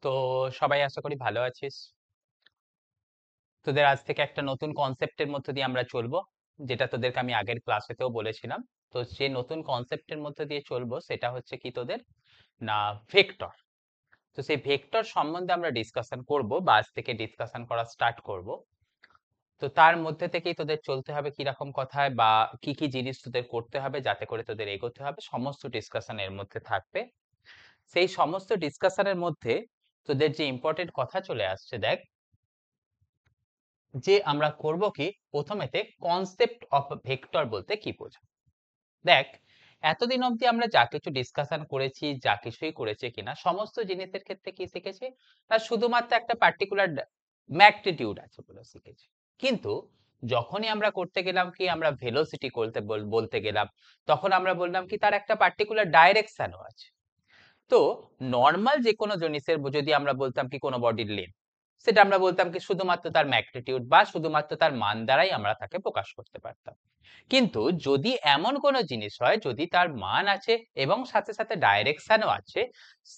তো সবাই আশা করি ভালো আছিস। তোদের আজ থেকে একটা নতুন কনসেপ্টের মধ্য দিয়ে আমরা চলবো, যেটা তোদেরকে আমি আগের ক্লাসেতেও বলেছিলাম। তো যে নতুন কনসেপ্টের মধ্যে দিয়ে চলবো সেটা হচ্ছে কি তোদের, না, ভেক্টর। তো সেই ভেক্টর সম্বন্ধে আমরা ডিসকাশন করব, বা আজ থেকে ডিসকাশন করা স্টার্ট করব। তো তার মধ্যে থেকেই তোদের চলতে হবে কিরকম কথায়, বা কি কি জিনিস তোদের করতে হবে যাতে করে তোদের এগোতে হবে, সমস্ত ডিসকাশন এর মধ্যে থাকবে। সেই সমস্ত ডিসকাশনের মধ্যে তোদের যে ইম্পর্টেন্ট কথা চলে আসছে, দেখ, যে আমরা করব কি প্রথমেতে কনসেপ্ট অফ ভেক্টর বলতে কি বোঝায়। দেখ, এতদিন অবধি আমরা যা কিছু ডিসকাশন করেছি, যা কিছুই করেছে কিনা, সমস্ত জিনিসের ক্ষেত্রে কি শিখেছি, তার শুধুমাত্র একটা পার্টিকুলার ম্যাগনিটিউড আছে বলে শিখেছি। কিন্তু যখনই আমরা করতে গেলাম কি, আমরা ভেলোসিটি করতে বলতে গেলাম, তখন আমরা বললাম কি তার একটা পার্টিকুলার ডাইরেকশনও আছে। তো নর্মাল যে কোনো জিনিসের যদি আমরা বলতাম কি কোনো বডির লেন্থ, সেটা আমরা বলতাম কি শুধুমাত্র তার ম্যাগনিটিউড বা শুধুমাত্র তার মান দ্বারাই আমরা তাকে প্রকাশ করতে পারতাম। কিন্তু যদি এমন কোনো জিনিস হয়, যদি তার মান আছে এবং সাথে সাথে ডাইরেকশনও আছে,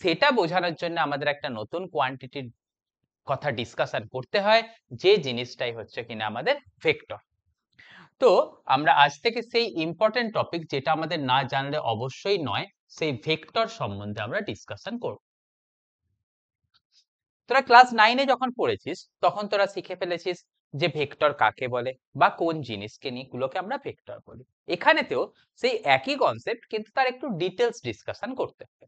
সেটা বোঝানোর জন্য আমাদের একটা নতুন কোয়ান্টিটির কথা ডিসকাশন করতে হয়, যে জিনিসটাই হচ্ছে কিনা আমাদের ভেক্টর। তো আমরা আজ থেকে সেই ইম্পর্টেন্ট টপিক, যেটা আমাদের না জানলে অবশ্যই নয়, সেই ভেক্টর সম্বন্ধে আমরা ডিসকাশন করব। তোরা ক্লাস 9-এ যখন পড়েছিস তখন তোরা শিখে ফেলেছিস যে ভেক্টর কাকে বলে, বা কোন জিনিসকে নিয়ে গুলোকে আমরা ভেক্টর বলি। এখানেতেও সেই একই কনসেপ্ট, কিন্তু তার একটু ডিটেলস ডিসকাশন করতে হবে।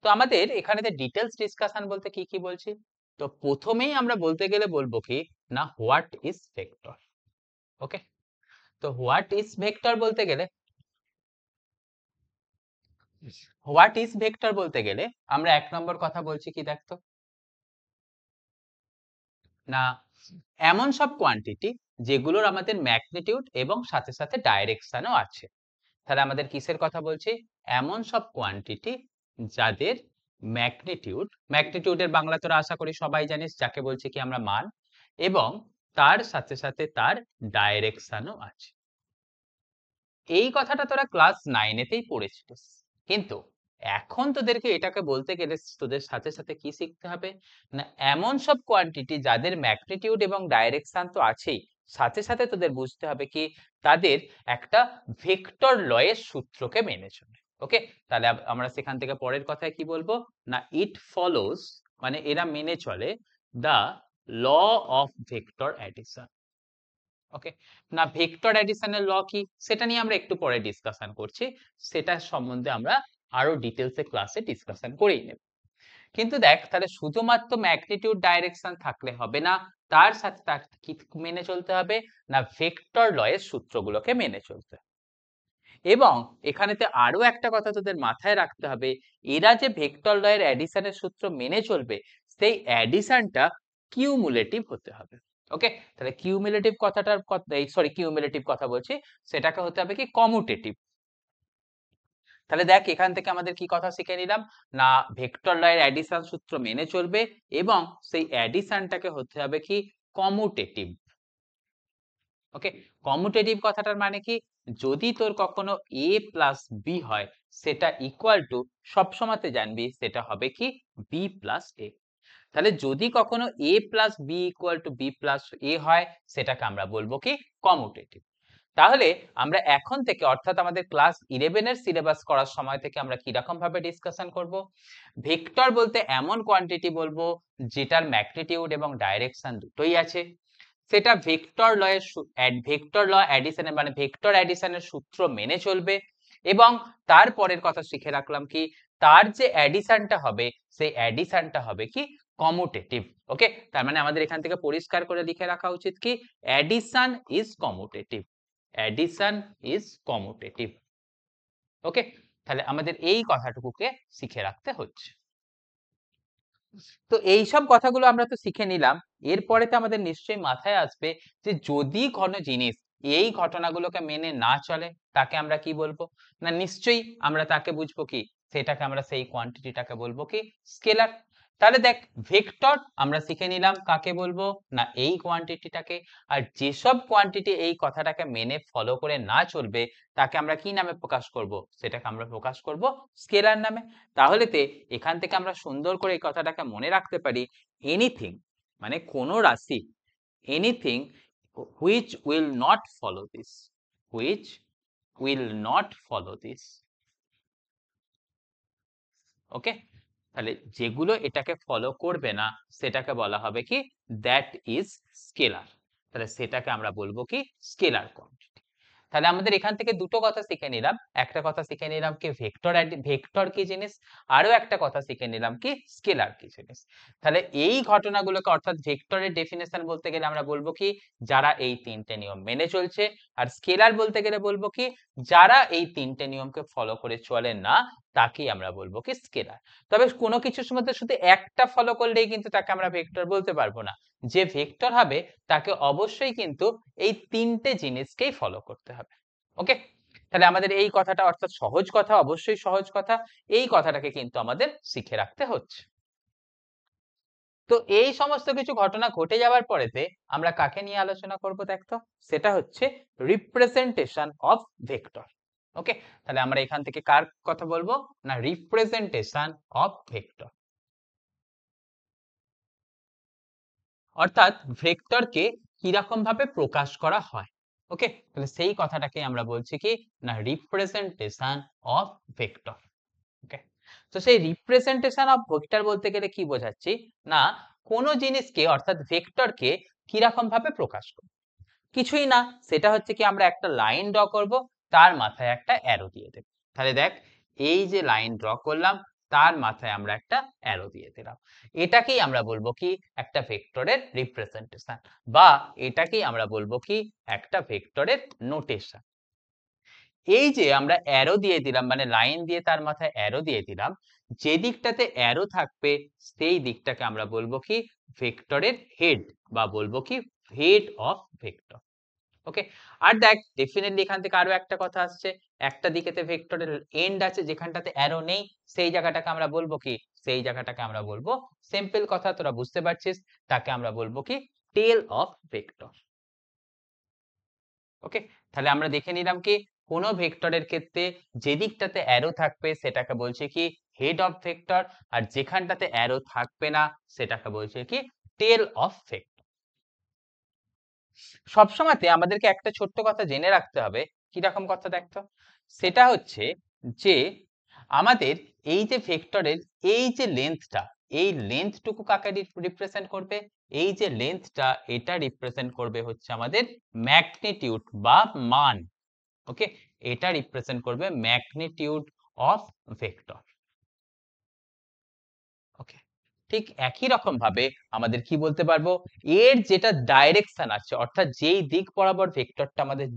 তো আমাদের এখানেতে ডিটেলস ডিসকাশন বলতে কি কি বলছি, তো প্রথমেই আমরা বলতে গেলে বলবো কি, না, হোয়াট ইজ ভেক্টর। ওকে, তো হোয়াট ইজ ভেক্টর বলতে গেলে, আমরা এক নম্বর কথা বলছি কি, দেখতো, না, এমন সব কোয়ান্টিটি যেগুলোর আমাদের ম্যাগনিটিউড এবং সাথে সাথে ডাইরেকশনও আছে। তাহলে আমাদের কিসের কথা বলছি, এমন সব কোয়ান্টিটি যাদের ম্যাগনিটিউডের বাংলা তোরা আশা করি সবাই জানিস, যাকে বলছি কি আমরা মান, এবং তার সাথে সাথে তার ডাইরেকশনও আছে। এই কথাটা তোরা ক্লাস 9-এতেই পড়েছিলিস। কিন্তু এখন তোদেরকে এটাকে বলতে গেলে তোদের সাথে সাথে কি শিখতে হবে, না, এমন সব কোয়ান্টিটি যাদের ম্যাগনিটিউড এবং ডাইরেকশন তো আছেই, সাথে সাথে তোদের বুঝতে হবে কি তাদের একটা ভেক্টর লয়ের সূত্রকে মেনে চলে। ওকে, তাহলে আমরা সেখান থেকে পরের কথায় কি বলবো, না, ইট ফলোস, মানে এরা মেনে চলে দা ল অফ ভেক্টর অ্যাডিশন। ওকে, না, ভেক্টর অ্যাডিশনের ল কি সেটা নিয়ে আমরা একটু পরে ডিসকাশন করছি, সেটা সম্বন্ধে আমরা আরো ডিটেলসে ক্লাসে ডিসকাশন করেই নেব। কিন্তু দেখ, তাহলে শুধুমাত্র ম্যাগনিটিউড ডাইরেকশন থাকলে হবে না, তার সাথে তার কি মেনে চলতে হবে, না, ভেক্টর লয়ের সূত্রগুলোকে মেনে চলতে হবে। এবং এখানেতে আরো একটা কথা তোদের মাথায় রাখতে হবে, এরা যে ভেক্টর লয়ের অ্যাডিশনের সূত্র মেনে চলবে, সেই অ্যাডিশনটা কিউমুলেটিভ হতে হবে। ওকে, তাহলে কিউমুলেটিভ কথাটার কিউমুলেটিভ কথা বলছি, সেটাকে হতে হবে কি কমুটেটিভ। তাহলে দেখ, এখান থেকে আমাদের কি কথা শিখে নিলাম, না, ভেক্টর লয়ের অ্যাডিশন সূত্র মেনে চলবে এবং সেই অ্যাডিশনটাকে হতে হবে কি কমুটেটিভ। ওকে, কমুটেটিভ কথাটার মানে কি, যদি তোর কখনো a প্লাস বি হয়, সেটা ইকুয়াল টু সবসময়তে জানবি সেটা হবে কি b প্লাস a। তাহলে যদি কখনো a plus b equal to b plus a হয়, সেটাকে আমরা বলবো কি কমুটেটিভ। তাহলে আমরা এখন থেকে, অর্থাৎ আমাদের ক্লাস 11 এর সিলেবাস করার সময় থেকে আমরা কি রকম ভাবে ডিসকাশন করব, ভেক্টর বলতে এমন কোয়ান্টিটি বলবো যেটার ম্যাগনিটিউড এবং ডাইরেকশন দুটোই আছে, সেটা ভেক্টর ল অ্যাডিশনের, মানে ভেক্টর অ্যাডিশনের সূত্র মেনে চলবে, এবং তারপরের কথা শিখে রাখলাম কি, তার যে অ্যাডিশনটা হবে সেই অ্যাডিশনটা হবে কি কমুটেটিভ। ওকে, তার মানে আমাদের এখান থেকে পরিষ্কার করে লিখে রাখা উচিত কি, addition is commutative, addition is commutative. Okay, তাহলে আমাদের এই কথাটুকুকে শিখে রাখতে হচ্ছে। তো এইসব কথাগুলো আমরা তো শিখে নিলাম, এরপরে তো আমাদের নিশ্চয়ই মাথায় আসবে যে যদি কোনো জিনিস এই ঘটনাগুলোকে মেনে না চলে, তাকে আমরা কি বলবো, না, নিশ্চয়ই আমরা তাকে বুঝবো কি সেটাকে আমরা সেই কোয়ান্টিটিটাকে বলবো কি স্কেলার। তাহলে দেখ ভেক্টর আমরা শিখে নিলাম কাকে বলবো না এই কোয়ান্টিটিটাকে। আর যেসব কোয়ান্টিটি এই কথাটাকে মেনে ফলো করে না চলবে তাকে আমরা কি নামে প্রকাশ করব, সেটাকে আমরা প্রকাশ করব স্কেলার নামে। তাহলেতে এখান থেকে আমরা সুন্দর করে এই কথাটাকে মনে রাখতে পারি, এনিথিং মানে কোন রাশি, anything which will not follow this, which will not follow this, ওকে। তাহলে যেগুলো এটাকে ফলো করবে না সেটাকে বলা হবে কি দ্যাট ইজ স্কেলার। তাহলে সেটাকে আমরা বলবো কি স্কেলার কোয়ান্টিটি। তাহলে আমাদের এখান থেকে দুটো কথা শিখে নিলাম, একটা কথা শিখে নিলাম কি ভেক্টর, ভেক্টর কি জিনিস, আরো একটা কথা শিখে নিলাম কি স্কেলার কি জিনিস। তাহলে এই ঘটনাগুলোকে অর্থাৎ ভেক্টরের ডেফিনেশন বলতে গেলে আমরা বলবো কি যারা এই তিনটে নিয়ম মেনে চলছে, আর স্কেলার বলতে গেলে বলবো কি যারা এই তিনটে নিয়মকে ফলো করে চলে না তাকেই আমরা বলবো কি স্কেলার। তবে কোনো কিছুর মধ্যে শুধু একটা ফলো করলেই কিন্তু তাকে আমরা ভেক্টর বলতে পারবো না। যে ভেক্টর হবে তাকে অবশ্যই কিন্তু এই তিনটে জিনিসকেই ফলো করতে হবে, ওকে। তাহলে আমাদের এই কথাটা অর্থাৎ সহজ কথা, অবশ্যই সহজ কথা, এই কথাটাকে কিন্তু আমাদের শিখে রাখতে হচ্ছে। তো এই সমস্ত কিছু ঘটনা ঘটে যাওয়ার পরেতে আমরা কাকে নিয়ে আলোচনা করব দেখতো, সেটা হচ্ছে রিপ্রেজেন্টেশন অফ ভেক্টর, ওকে। তাহলে আমরা এখান থেকে কার কথা বলবো না রিপ্রেজেন্টেশন অফ ভেক্টর, অর্থাৎ ভেক্টরকে কিরকম ভাবে প্রকাশ করা হয়, ওকে। তাহলে সেই কথাটাকে আমরা বলছি কি না রিপ্রেজেন্টেশন অফ ভেক্টর, ওকে। তো সেই রিপ্রেজেন্টেশন অফ ভেক্টর বলতে গেলে কি বোঝাচ্ছি না কোনো জিনিসকে অর্থাৎ ভেক্টরকে কিরকম ভাবে প্রকাশ করব, কিছুই না, সেটা হচ্ছে কি আমরা একটা লাইন ড্র করব, তার মাথায় একটা অ্যারো দিয়ে দেব। তাহলে দেখ এই যে লাইন ড্র করলাম তার মাথায় আমরা একটা অ্যারো দিয়ে দিলাম, এটাকেই আমরা বলবো কি একটা ভেক্টরের রিপ্রেজেন্টেশন, বা এটাকেই আমরা বলবো কি একটা ভেক্টরের নোটেশন। এই যে আমরা অ্যারো দিয়ে দিলাম মানে লাইন দিয়ে তার মাথায় অ্যারো দিয়ে দিলাম, যে দিকটাতে অ্যারো থাকবে সেই দিকটাকে আমরা বলবো কি ভেক্টরের হেড, বা বলবো কি হেড অফ ভেক্টর, ওকে। আর দেখ ডেফিনেটলি এখান থেকে আরো একটা কথা আসছে, একটা দিকেতে ভেক্টরের এন্ড আছে যেখানটাতে অ্যারো নেই, সেই জায়গাটাকে আমরা বলবো কি সেই জায়গাটাকে আমরা বলবো সিম্পল কথা তোরা বুঝতে পারছিস, তাকে আমরা বলবো কি টেল অফ ভেক্টর, ওকে। তাহলে আমরা দেখে নিলাম কি কোন ভেক্টরের ক্ষেত্রে যে দিকটাতে অ্যারো থাকবে সেটাকে বলছে কি হেড অফ ভেক্টর, আর যেখানটাতে অ্যারো থাকবে না সেটাকে বলছে কি টেল অফ ভেক্টর। সবসময়তে আমাদেরকে একটা ছোট্ট কথা জেনে রাখতে হবে, কিরকম কথা দেখতো, সেটা হচ্ছে যে আমাদের এই যে ভেক্টরের এই যে লেন্থটা, এই লেন্থটুকু কাকে রিপ্রেজেন্ট করবে, এই যে লেন্থটা এটা রিপ্রেজেন্ট করবে হচ্ছে আমাদের ম্যাগনিটিউড বা মান, ওকে। এটা রিপ্রেজেন্ট করবে ম্যাগনিটিউড অফ ভেক্টর, ওকে। ঠিক একই রকম ভাবে আমাদের কি বলতে পারবো এর যেটা ডাইরেকশন আছে অর্থাৎ যেই দিক বরাবর ভেক্টরটা আমাদের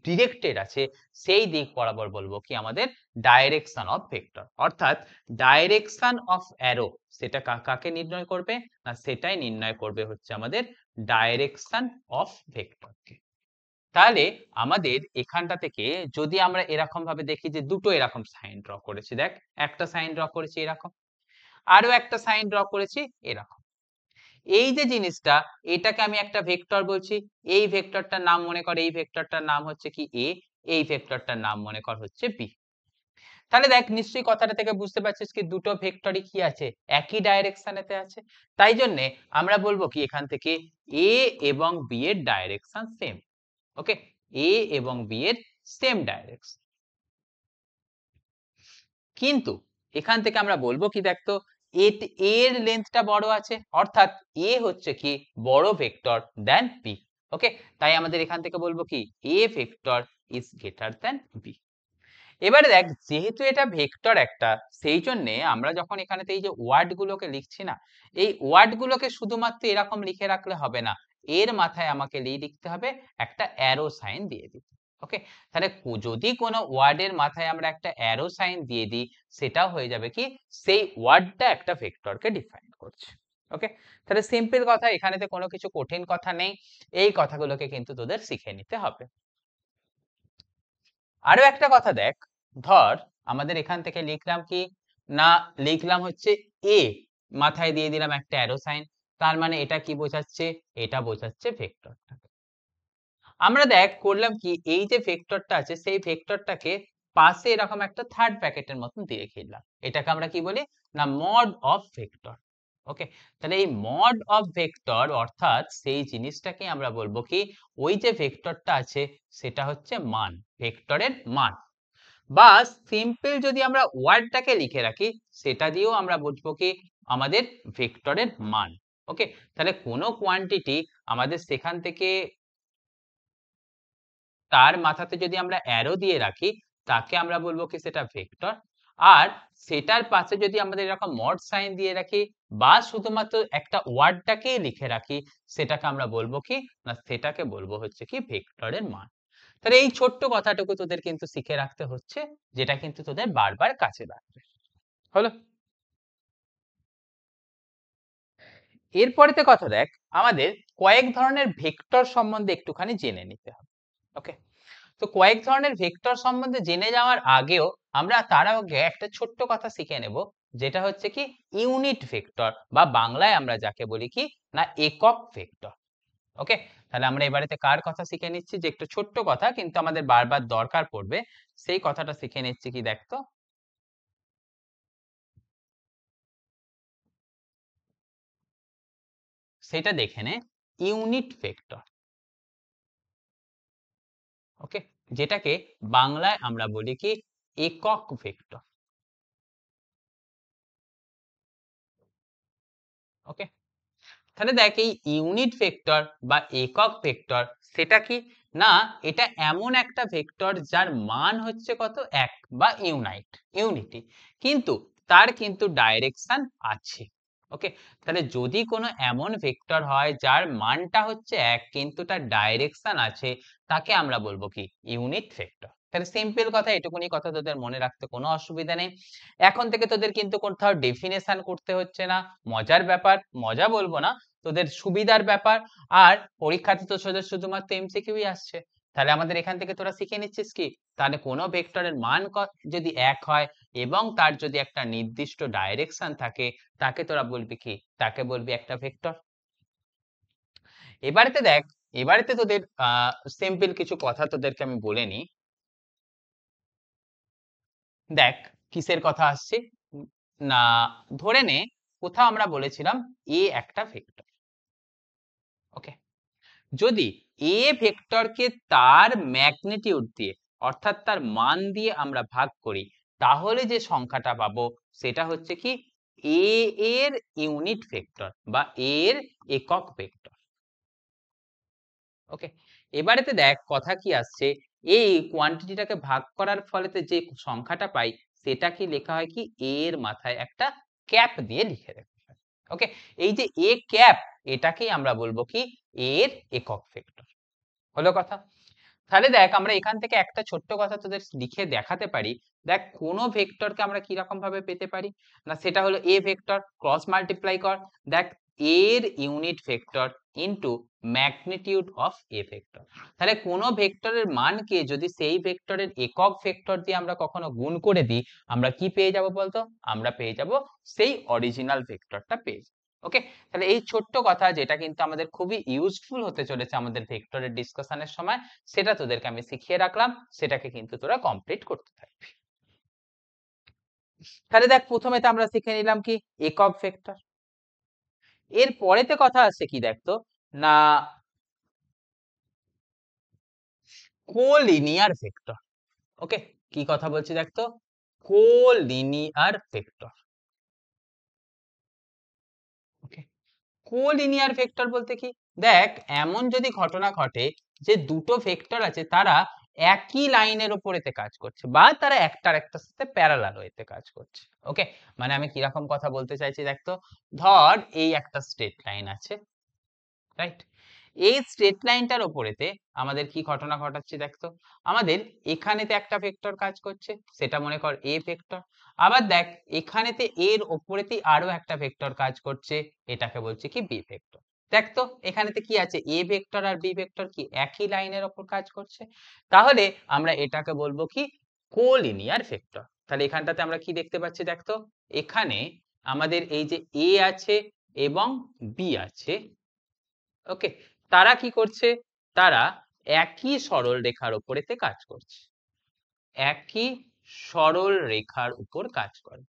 ডিরেক্টেড আছে সেই দিক বরাবর বলবো কি আমাদের ডাইরেকশন অফ ভেক্টর, অর্থাৎ ডাইরেকশন অফ অ্যারো সেটা কাকে নির্ণয় করবে না সেটাই নির্ণয় করবে হচ্ছে আমাদের ডাইরেকশন অফ ভেক্টরকে। তাহলে আমাদের এখানটা থেকে যদি আমরা এরকম ভাবে দেখি যে দুটো এরকম সাইন ড্র করেছি, দেখ একটা সাইন ড্র করেছি এরকম, আরো একটা সাইন ড্র করেছি এরকম, এই যে জিনিসটা এটাকে আমি একটা ভেক্টর বলছি, এই ভেক্টরটার নাম মনে কর, এই ভেক্টরটার নাম হচ্ছে কি এ, এই ভেক্টরটার নাম মনে কর হচ্ছে বি। তাহলে দেখ নিশ্চয়ই কথাটা থেকে বুঝতে পারছিস কি দুটো ভেক্টরই কি আছে একই ডাইরেকশনেতে আছে, তাই জন্য আমরা বলবো কি এখান থেকে এ এবং বি এর ডাইরেকশন সেম, ওকে। এ এবং বি এর সেম ডাইরেকশন, কিন্তু এখান থেকে আমরা বলবো কি দেখতো এর লেন্থটা বড় আছে, অর্থাৎ এ হচ্ছে কি বড় ভেক্টর দেন বি, ওকে। তাই আমাদের এখান থেকে বলবো কি A vector is greater than B. এবারে দেখ যেহেতু এটা ভেক্টর একটা, সেই জন্য আমরা যখন এখানে এই যে ওয়ার্ড গুলোকে লিখছি না, এই ওয়ার্ড গুলোকে শুধুমাত্র এরকম লিখে রাখলে হবে না, এর মাথায় আমাকে লিখতে হবে একটা অ্যারো সাইন দিয়ে দিতে, ওকে। তাহলে যদি কোনো ওয়ার্ডের মাথায় আমরা একটা অ্যারো সাইন দিয়ে দিই সেটাও হয়ে যাবে কি সেই ওয়ার্ডটা একটা ভেক্টরকে ডিফাইন করছে, ওকে। তাহলে সিম্পল কথা, এখানেতে কোনো কিছু কঠিন কথা নেই, এই কথাগুলোকে কিন্তু তোদের শিখে নিতে হবে। আরো একটা কথা দেখ, ধর আমাদের এখান থেকে লিখলাম কি না, লিখলাম হচ্ছে এ, মাথায় দিয়ে দিলাম একটা অ্যারো সাইন, তার মানে এটা কি বোঝাচ্ছে, এটা বোঝাচ্ছে ভেক্টরটা। আমরা দেখ করলাম কি এই যে ভেক্টরটা আছে সেই ভেক্টরটাকে পাশে এরকম একটা থার্ড ব্র্যাকেটের মতন দিয়ে রেখে দিলাম, এটাকে আমরা কি বলি না মড অফ ভেক্টর। ওকে, তাহলে এই মড অফ ভেক্টর অর্থাৎ সেই জিনিসটাকে আমরা বলবো কি ওই যে ভেক্টরটা আছে সেটা হচ্ছে মান, ভেক্টরের মান। বা সিম্পল যদি আমরা ওয়ার্ডটাকে লিখে রাখি সেটা দিয়েও আমরা বুঝবো কি আমাদের ভেক্টরের মান। ওকে, তাহলে কোনো কোয়ান্টিটি আমাদের সেখান থেকে তার মাথাতে যদি আমরা অ্যারো দিয়ে রাখি তাকে আমরা বলবো কি সেটা ভেক্টর। আর সেটার পাশে যদি আমাদের এরকম মড সাইন দিয়ে রাখি বা শুধুমাত্র একটা ওয়ার্ডটাকেই লিখে রাখি সেটাকে আমরা বলবো কি না সেটাকে বলবো হচ্ছে কি ভেক্টরের মান। তাহলে এই ছোট্ট কথাটুকু তোদের কিন্তু শিখে রাখতে হচ্ছে, যেটা কিন্তু তোদের বারবার কাছে লাগবে। হলো? এরপরেতে কথা দেখ, আমাদের কয়েক ধরনের ভেক্টর সম্বন্ধে একটুখানি জেনে নিতে হবে। ওকে, তো কয়েক ধরনের ভেক্টর সম্বন্ধে জেনে যাওয়ার আগেও আমরা তার আগে একটা ছোট্ট কথা শিখে নেব, যেটা হচ্ছে কি ইউনিট ভেক্টর বা বাংলায় আমরা যাকে বলি কি না একক ভেক্টর। ওকে, তাহলে আমরা এবারেতে কার কথা শিখে নিচ্ছি, যে একটু ছোট্ট কথা কিন্তু আমাদের বারবার দরকার পড়বে, সেই কথাটা শিখে নিচ্ছি কি দেখতো, সেটা দেখে নে ইউনিট ভেক্টর। ওকে, যেটাকে বাংলায় আমরা বলি কি একক ভেক্টর। ওকে, তাহলে দেখ এই ইউনিট ভেক্টর বা একক ভেক্টর সেটা কি না, এটা এমন একটা ভেক্টর যার মান হচ্ছে কত এক বা ইউনিটি, কিন্তু তার কিন্তু ডাইরেকশন আছে। ওকে, তাহলে যদি কোনো এমন ভেক্টর হয় যার মানটা হচ্ছে এক কিন্তু তার ডাইরেকশন আছে, তাকে আমরা বলবো কি ইউনিট ভেক্টর। তাহলে সিম্পল কথা, এটুকুনি কথা তোদের মনে রাখতে কোনো অসুবিধা নেই। এখন থেকে তোদের কিন্তু কোথাও ডেফিনেশন করতে হচ্ছে না, মজার ব্যাপার, মজা বলবো না, তোদের সুবিধার ব্যাপার। আর পরীক্ষাতে তো তোদের শুধুমাত্র এমসিকিউই আসছে, তাহলে আমাদের এখান থেকে তোরা শিখে নিচ্ছিস কি, তাহলে কোনো ভেক্টরের মান যদি এক হয় এবং তার যদি একটা নির্দিষ্ট ডাইরেকশন থাকে তাকে তোরা বলবি কি, তাকে বলবি একটা ভেক্টর। এবারেতে দেখ, এবারেতে তোদের সিম্পল কিছু কথা তোদেরকে আমি বলে নিই। দেখ কিসের কথা আসছে, না ধরে নে কোথাও আমরা বলেছিলাম এ একটা ভেক্টর। ওকে, যদি এ ভেক্টরকে তার ম্যাগনিটিউড দিয়ে অর্থাৎ তার মান দিয়ে আমরা ভাগ করি তাহলে যে সংখ্যাটা পাবো সেটা হচ্ছে কি এ এর ইউনিট ভেক্টর বা এর একক ভেক্টর। ওকে, এবারেতে দেখ কথা কি আসছে, এই কোয়ান্টিটিটাকে ভাগ করার ফলেতে যে সংখ্যাটা পাই সেটা কি লেখা হয় কি এর মাথায় একটা ক্যাপ দিয়ে লিখে দেয়। ওকে, এই যে এ ক্যাপ এটাকেই আমরা বলবো কি এর একক ভেক্টর। হলো কথা? তাহলে দেখ আমরা এখান থেকে একটা ছোট্ট কথা তোদের লিখে দেখাতে পারি। দেখ কোনো ভেক্টরকে আমরা কি রকম ভাবে পেতে পারি, না সেটা হলো এ ভেক্টর ক্রস মাল্টিপ্লাই কর, দেখ এর unit vector into magnitude of A vector. তাহলে কোনো ভেক্টরের মানকে যদি সেই ভেক্টরের একক ভেক্টর দিয়ে আমরা কখনো গুণ করে দিই আমরা কি পেয়ে যাব বলতো, আমরা পেয়ে যাব সেই অরিজিনাল ভেক্টরটা পেয়ে যাব। ওকে, তাহলে এই ছোট্ট কথা যেটা কিন্তু আমাদের খুবই ইউজফুল হতে চলেছে আমাদের ভেক্টরের ডিসকাশনের সময়, সেটা তোদেরকে আমি শিখিয়ে রাখলাম, সেটাকে কিন্তু তোরা কমপ্লিট করতে থাকবি। তাহলে দেখ প্রথমে তো আমরা শিখে নিলাম কি একক ভেক্টর। এর পরেতে কথা আছে কি দেখতো, না কোলিনিয়ার ভেক্টর। ওকে, কি কথা বলছি দেখতো, কোলিনিয়ার ভেক্টর। ওকে, কোলিনিয়ার ভেক্টর বলতে কি, দেখ এমন যদি ঘটনা ঘটে যে দুটো ভেক্টর আছে তারা একই লাইনের উপরেতে কাজ করছে বা তারা একটার একটার সাথে প্যারালাল ওয়েতে কাজ করছে। ওকে, মানে আমি কিরকম কথা বলতে চাইছি দেখতো, ধর এই একটা স্ট্রেট লাইন আছে, রাইট, এই স্ট্রেট লাইনটার উপরেতে আমাদের কি ঘটনা ঘটাচ্ছে দেখতো, আমাদের এখানেতে একটা ভেক্টর কাজ করছে সেটা মনে কর এ ভেক্টর, আবার দেখ এখানেতে এর উপরেতেই আরো একটা ভেক্টর কাজ করছে, এটাকে বলছে কি বি ভেক্টর। দেখতো এখানেতে কি আছে এ ভেক্টর আর বি ভেক্টর কি একই লাইনের উপর কাজ করছে, তাহলে আমরা এটাকে বলবো কি কোলিনিয়ার ভেক্টর। তাহলে এখানটাতে আমরা কি দেখতে পাচ্ছি দেখতো, এখানে আমাদের এই যে এ আছে এবং বি আছে, ওকে, তারা কি করছে, তারা একই সরল রেখার উপরেতে কাজ করছে, একই সরল রেখার উপর কাজ করে।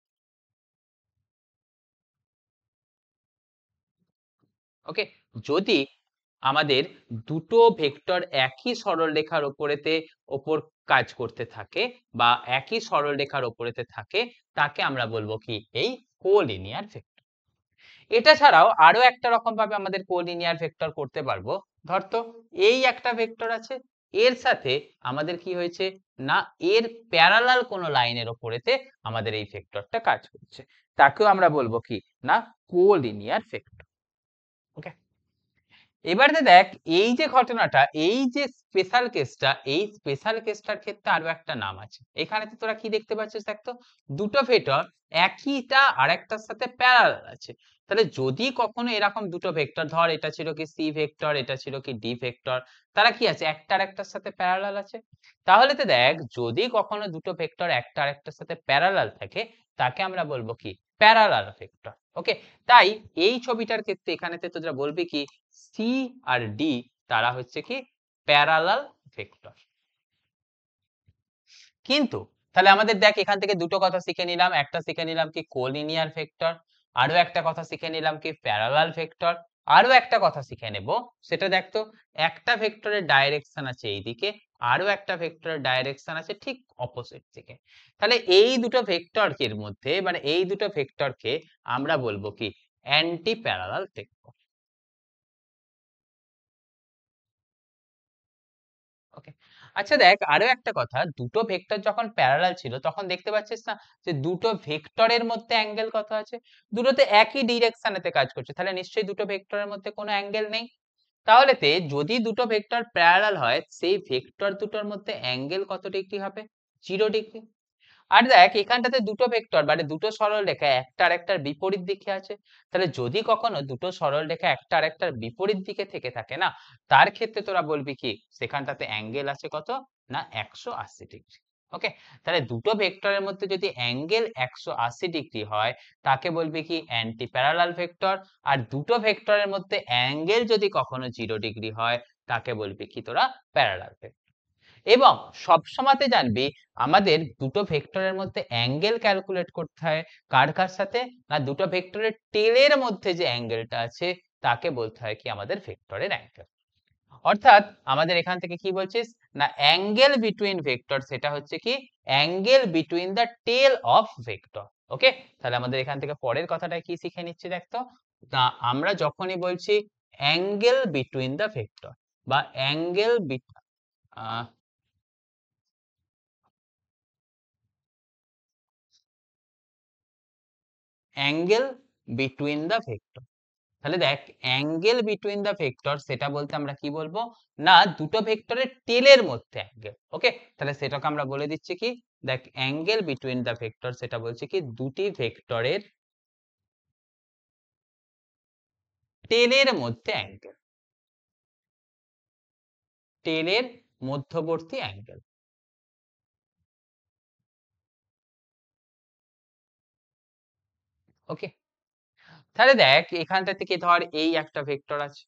ওকে, যদি আমাদের দুটো ভেক্টর একই সরল রেখার ওপর কাজ করতে থাকে বা একই সরল রেখার ওপরেতে থাকে, তাকে আমরা বলবো কি, এই কোলিনিয়ার ভেক্টর। এটা ছাড়াও আরো একটা রকম ভাবে আমাদের কোলিনিয়ার ভেক্টর করতে পারবো। ধরতো এই একটা ভেক্টর আছে, এর সাথে আমাদের কি হয়েছে না, এর প্যারালাল কোনো লাইনের ওপরেতে আমাদের এই ভেক্টরটা কাজ করছে, তাকেও আমরা বলবো কি না, কোলিনিয়ার ভেক্টর। ওকে, এবারে দেখ এই যে ঘটনাটা, এই যে স্পেশাল কেসটা, এই স্পেশাল কেসটার ক্ষেত্রে আরো একটা নাম আছে। এখানে তো তোরা কি দেখতে পাচ্ছিস দেখতো, দুটো ভেক্টর একইটা আরেকটার সাথে প্যারালাল আছে। তাহলে যদি কখনো এরকম দুটো ভেক্টর, ধর এটা ছিল কি সি ভেক্টর, এটা ছিল কি ডি ভেক্টর, তারা কি আছে, একটা আরেকটার সাথে প্যারালাল আছে, তাহলে তো দেখ যদি কখনো দুটো ভেক্টর একটা আরেকটার সাথে প্যারালাল থাকে, তাকে আমরা বলবো কি, প্যারালাল ভেক্টর। ওকে, তাই এই ছবিটার ক্ষেত্রে এখানেতে তোরা বলবি কি, সি আর ডি তারা হচ্ছে কি প্যারালাল ভেক্টর। কিন্তু তাহলে আমাদের দেখ এখান থেকে দুটো কথা শিখে নিলাম, একটা শিখে নিলাম কি কোলিনিয়ার ভেক্টর, আরো একটা কথা শিখে নিলাম কি প্যারালাল ভেক্টর, আরো একটা কথা শিখে নেব, সেটা দেখতো একটা ভেক্টরের ডাইরেকশন আছে এইদিকে, আরো একটা ভেক্টরের ডাইরেকশন আছে ঠিক অপোজিট দিকে। তাহলে এই দুটো ভেক্টরের মধ্যে, মানে এই দুটো ভেক্টরকে আমরা বলবো কি অ্যান্টি প্যারালাল ভেক্টর। ওকে, আচ্ছা দেখ আরো একটা কথা, দুটো ভেক্টর যখন প্যারালাল ছিল তখন দেখতে পাচ্ছিস না যে দুটো ভেক্টরের মধ্যে অ্যাঙ্গেল কত আছে, দুটোতে একই ডিরেকশনেতে কাজ করছে, তাহলে নিশ্চয়ই দুটো ভেক্টরের মধ্যে কোনো অ্যাঙ্গেল নেই। তাহলে যদি দুটো ভেক্টর প্যারালাল হয়, সেই ভেক্টর দুটোর মধ্যে অ্যাঙ্গেল কত ডিগ্রি হবে, 0 ডিগ্রি। আর দেখ এখানটাতে দুটো ভেক্টর মানে দুটো সরল রেখা একটা আরেকটার বিপরীত দিকে আছে, তাহলে যদি কখনো দুটো সরল রেখা একটা আরেকটার বিপরীত দিকে থেকে থাকে না, তার ক্ষেত্রে তোরা বলবি কি সেখানটাতে অ্যাঙ্গেল আছে কত না 180 ডিগ্রি। ওকে, তাহলে দুটো ভেক্টরের মধ্যে যদি অ্যাঙ্গেল 180 ডিগ্রি হয়, তাকে বলবি কি অ্যান্টি প্যারালাল ভেক্টর। আর দুটো ভেক্টরের মধ্যে অ্যাঙ্গেল যদি কখনো 0 ডিগ্রি হয়, তাকে বলবি কি তোরা প্যারালাল ভেক্টর। এবং সবসময়তে জানবি আমাদের দুটো ভেক্টরের মধ্যে অ্যাঙ্গেল ক্যালকুলেট করতে হয় কার কার সাথে, না দুটো ভেক্টরের টেলের মধ্যে যে অ্যাঙ্গেলটা আছে তাকে বলতে হয় কি আমাদের ভেক্টরের অ্যাঙ্গেল। অর্থাৎ আমাদের এখান থেকে কি বলছিস না, অ্যাঙ্গেল বিটুইন ভেক্টর সেটা হচ্ছে কি angle between the tail of vector. Okay, তাহলে আমাদের এখান থেকে পরের কথাটা কি শিখে নিচ্ছি দেখতো, না আমরা যখনই বলছি অ্যাঙ্গেল বিটুইন দ্য ভেক্টর বা angle angle between the vector, তাহলে দেখ অ্যাঙ্গেল বিটুইন দ্য ভেক্টর সেটা বলতে আমরা কি বলবো না, দুটো ভেক্টরের টেলের মধ্যে অ্যাঙ্গেল। ওকে, তাহলে সেটাকে আমরা বলে দিচ্ছি কি, দেখ অ্যাঙ্গেল বিটুইন দ্য ভেক্টর সেটা বলছে কি দুটি ভেক্টরের টেলের মধ্যে অ্যাঙ্গেল, টেলের মধ্যবর্তী অ্যাঙ্গেল। ওকে, তাহলে দেখ এখানটা থেকে ধর এই একটা ভেক্টর আছে